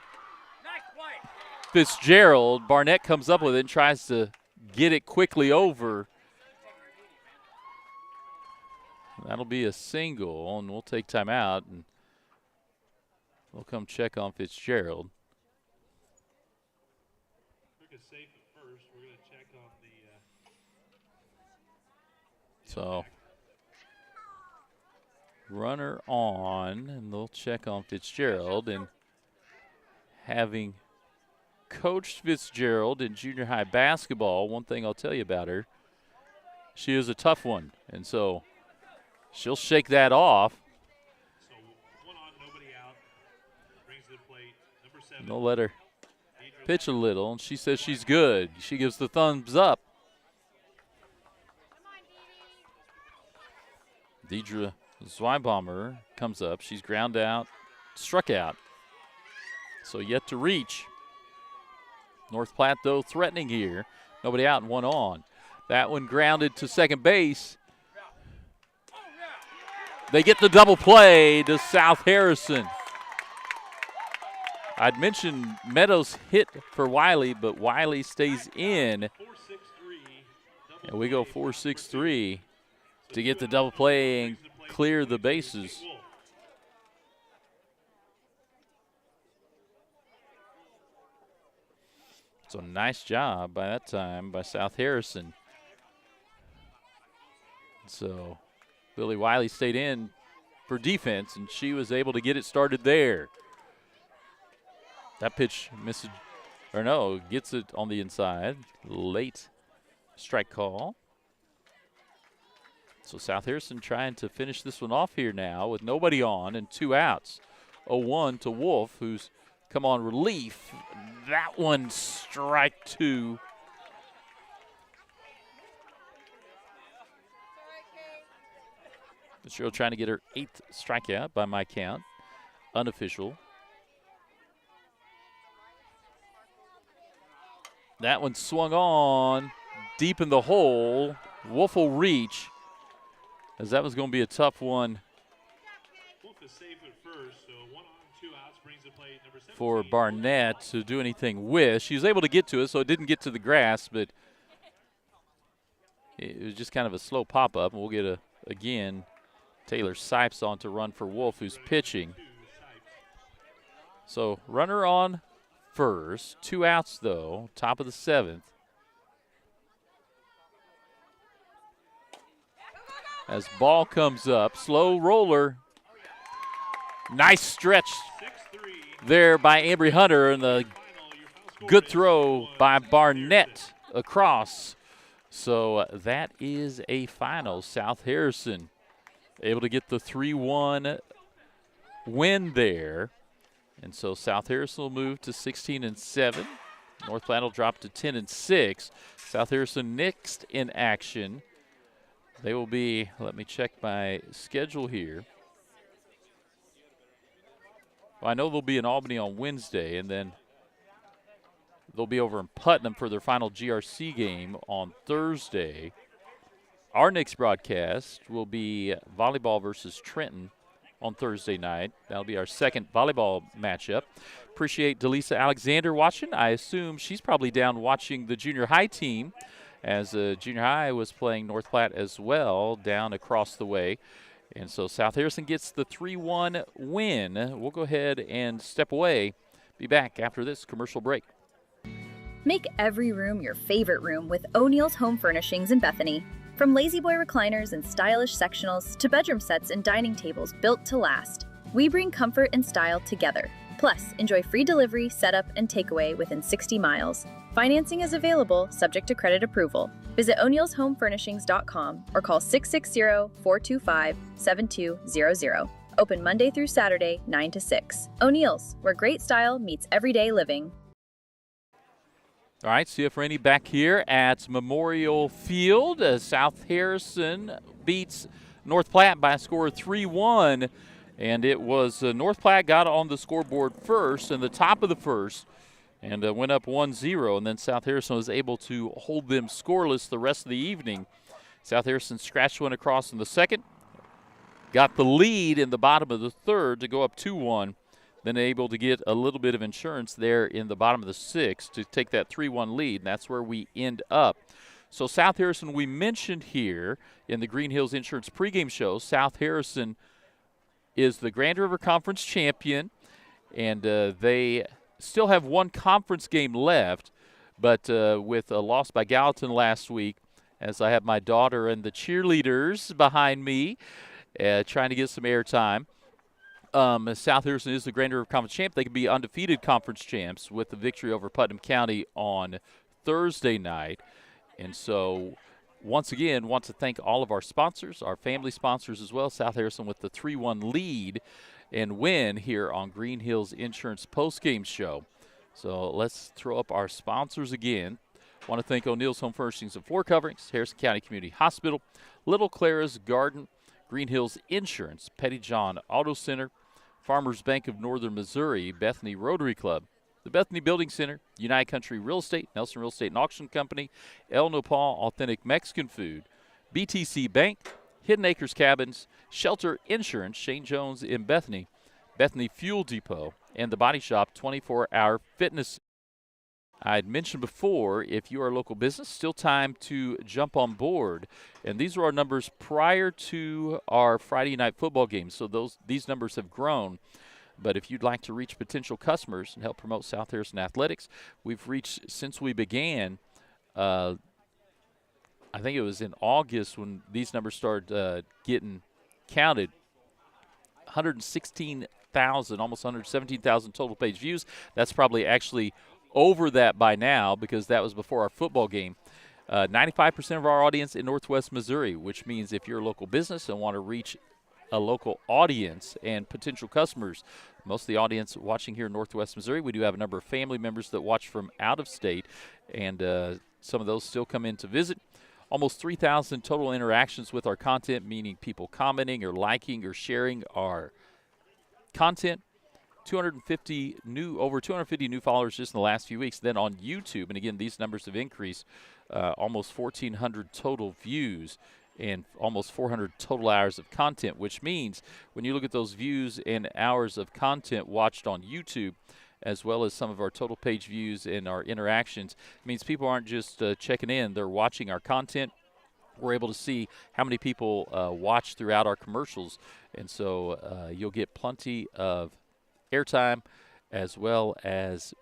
Fitzgerald. Barnett comes up with it and tries to get it quickly over. That'll be a single, and we'll take time out, and we'll come check on Fitzgerald. So, runner on, and they'll check on Fitzgerald. And having coached Fitzgerald in junior high basketball, one thing I'll tell you about her, she is a tough one. And so she'll shake that off. And they'll let her pitch a little, and she says she's good. She gives the thumbs up. Deidre Zweibaumler comes up. She's ground out, struck out. So yet to reach. North Platte, though, threatening here. Nobody out and 1 on. That one grounded to second base. They get the double play to South Harrison. I'd mentioned Meadows hit for Wiley, but Wiley stays in. And we go 4-6-3 to get the double play and clear the bases. So nice job by that time by South Harrison. So Lily Wiley stayed in for defense, and she was able to get it started there. That pitch misses, or no, gets it on the inside. Late strike call. So South Harrison trying to finish this one off here now with nobody on and 2 outs. 0-1 to Wolf, who's come on relief. That one, strike 2. Cheryl trying to get her 8th strikeout by my count. Unofficial. That one swung on deep in the hole. Wolf will reach, as that was going to be a tough one for Barnett to do anything with. She was able to get to it, so it didn't get to the grass, but it was just kind of a slow pop-up. And we'll get, again, Taylor Sipes on to run for Wolf, who's pitching. So runner on first. 2 outs, though, top of the 7th. As ball comes up, slow roller. Nice stretch there by Ambry Hunter, and the good throw by Barnett across. So that is a final. South Harrison able to get the 3-1 win there. And so South Harrison will move to 16-7. North Platte will drop to 10-6. South Harrison next in action. They will be, let me check my schedule here. Well, I know they'll be in Albany on Wednesday, and then they'll be over in Putnam for their final GRC game on Thursday. Our next broadcast will be volleyball versus Trenton on Thursday night. That'll be our second volleyball matchup. Appreciate Delisa Alexander watching. I assume she's probably down watching the junior high team, as junior high was playing North Platte as well down across the way. And so South Harrison gets the 3-1 win. We'll go ahead and step away. Be back after this commercial break. Make every room your favorite room with O'Neill's Home Furnishings in Bethany. From lazy boy recliners and stylish sectionals to bedroom sets and dining tables built to last, we bring comfort and style together. Plus, enjoy free delivery, setup, and takeaway within 60 miles. Financing is available, subject to credit approval. Visit o'neillshomefurnishings.com or call 660-425-7200. Open Monday through Saturday, 9 to 6. O'Neill's, where great style meets everyday living. All right, CF Rainey back here at Memorial Field. South Harrison beats North Platte by a score of 3-1. And it was North Platte got on the scoreboard first in the top of the first and went up 1-0. And then South Harrison was able to hold them scoreless the rest of the evening. South Harrison scratched one across in the second, got the lead in the bottom of the third to go up 2-1. Then able to get a little bit of insurance there in the bottom of the sixth to take that 3-1 lead, and that's where we end up. So South Harrison, we mentioned here in the Green Hills Insurance pregame show, South Harrison is the Grand River Conference champion, and they still have one conference game left, but with a loss by Gallatin last week, as I have my daughter and the cheerleaders behind me trying to get some airtime. South Harrison is the Grand River Conference champ. They could be undefeated conference champs with the victory over Putnam County on Thursday night. And so, once again, want to thank all of our sponsors, our family sponsors as well. South Harrison with the 3-1 lead and win here on Green Hills Insurance postgame show. So let's throw up our sponsors again. Want to thank O'Neill's Home Furnishings and Floor Coverings, Harrison County Community Hospital, Little Clara's Garden, Green Hills Insurance, Petty John Auto Center, Farmers Bank of Northern Missouri, Bethany Rotary Club, the Bethany Building Center, United Country Real Estate, Nelson Real Estate and Auction Company, El Nopal Authentic Mexican Food, BTC Bank, Hidden Acres Cabins, Shelter Insurance, Shane Jones in Bethany, Bethany Fuel Depot, and the Body Shop 24-hour fitness. I had mentioned before, if you are a local business, still time to jump on board. And these are our numbers prior to our Friday night football game. So these numbers have grown. But if you'd like to reach potential customers and help promote South Harrison athletics, we've reached, since we began, I think it was in August when these numbers started getting counted, 116,000, almost 117,000 total page views. That's probably actually over that by now because that was before our football game. 95% of our audience in Northwest Missouri, which means if you're a local business and want to reach a local audience and potential customers, most of the audience watching here in Northwest Missouri, we do have a number of family members that watch from out of state, and some of those still come in to visit. Almost 3,000 total interactions with our content, meaning people commenting or liking or sharing our content. Over 250 new followers just in the last few weeks. Then on YouTube, and again, these numbers have increased, almost 1,400 total views and almost 400 total hours of content, which means when you look at those views and hours of content watched on YouTube, as well as some of our total page views and our interactions, it means people aren't just checking in, they're watching our content. We're able to see how many people watch throughout our commercials, and so you'll get plenty of airtime as well as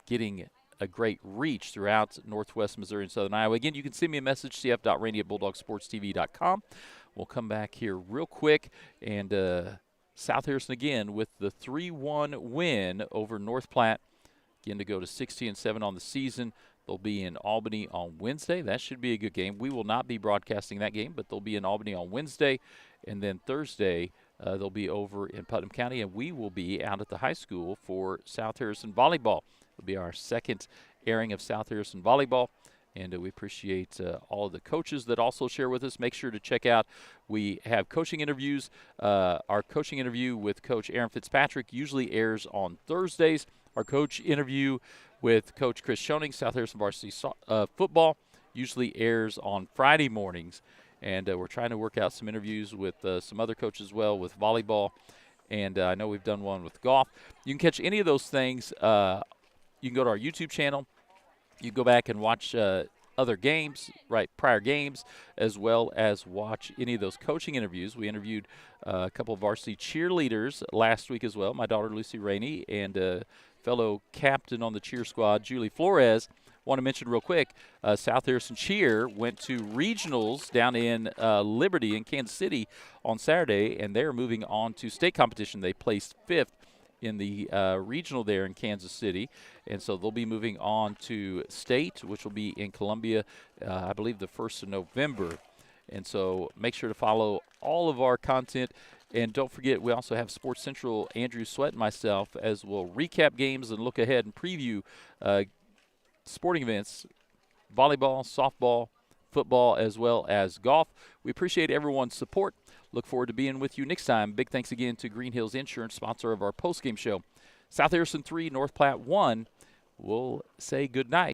getting a great reach throughout Northwest Missouri and Southern Iowa. Again, you can send me a message, cf.rainey@bulldogsportstv.com. We'll come back here real quick, and South Harrison again with the 3-1 win over North Platte. Again, to go to 16-7 on the season. They'll be in Albany on Wednesday. That should be a good game. We will not be broadcasting that game, but they'll be in Albany on Wednesday. And then Thursday, they'll be over in Putnam County, and we will be out at the high school for South Harrison volleyball. It'll be our second airing of South Harrison volleyball, And we appreciate all of the coaches that also share with us. Make sure to check out, we have coaching interviews. Our coaching interview with Coach Aaron Fitzpatrick usually airs on Thursdays. Our coach interview with Coach Chris Schoening, South Harrison Varsity Football, usually airs on Friday mornings. And we're trying to work out some interviews with some other coaches as well with volleyball. And I know we've done one with golf. You can catch any of those things. You can go to our YouTube channel. You can go back and watch other games, prior games, as well as watch any of those coaching interviews. We interviewed a couple of varsity cheerleaders last week as well. My daughter, Lucy Rainey, and fellow captain on the cheer squad, Julie Flores. Want to mention real quick, South Harrison Cheer went to regionals down in Liberty in Kansas City on Saturday, and they're moving on to state competition. They placed 5th in the regional there in Kansas City, and so they'll be moving on to state, which will be in Columbia, I believe the 1st of November. And so make sure to follow all of our content. And don't forget, we also have Sports Central, Andrew Sweat and myself, as we'll recap games and look ahead and preview sporting events, volleyball, softball, football, as well as golf. We appreciate everyone's support. Look forward to being with you next time. Big thanks again to Green Hills Insurance, sponsor of our postgame show. South Harrison 3, North Platte 1. We'll say good night.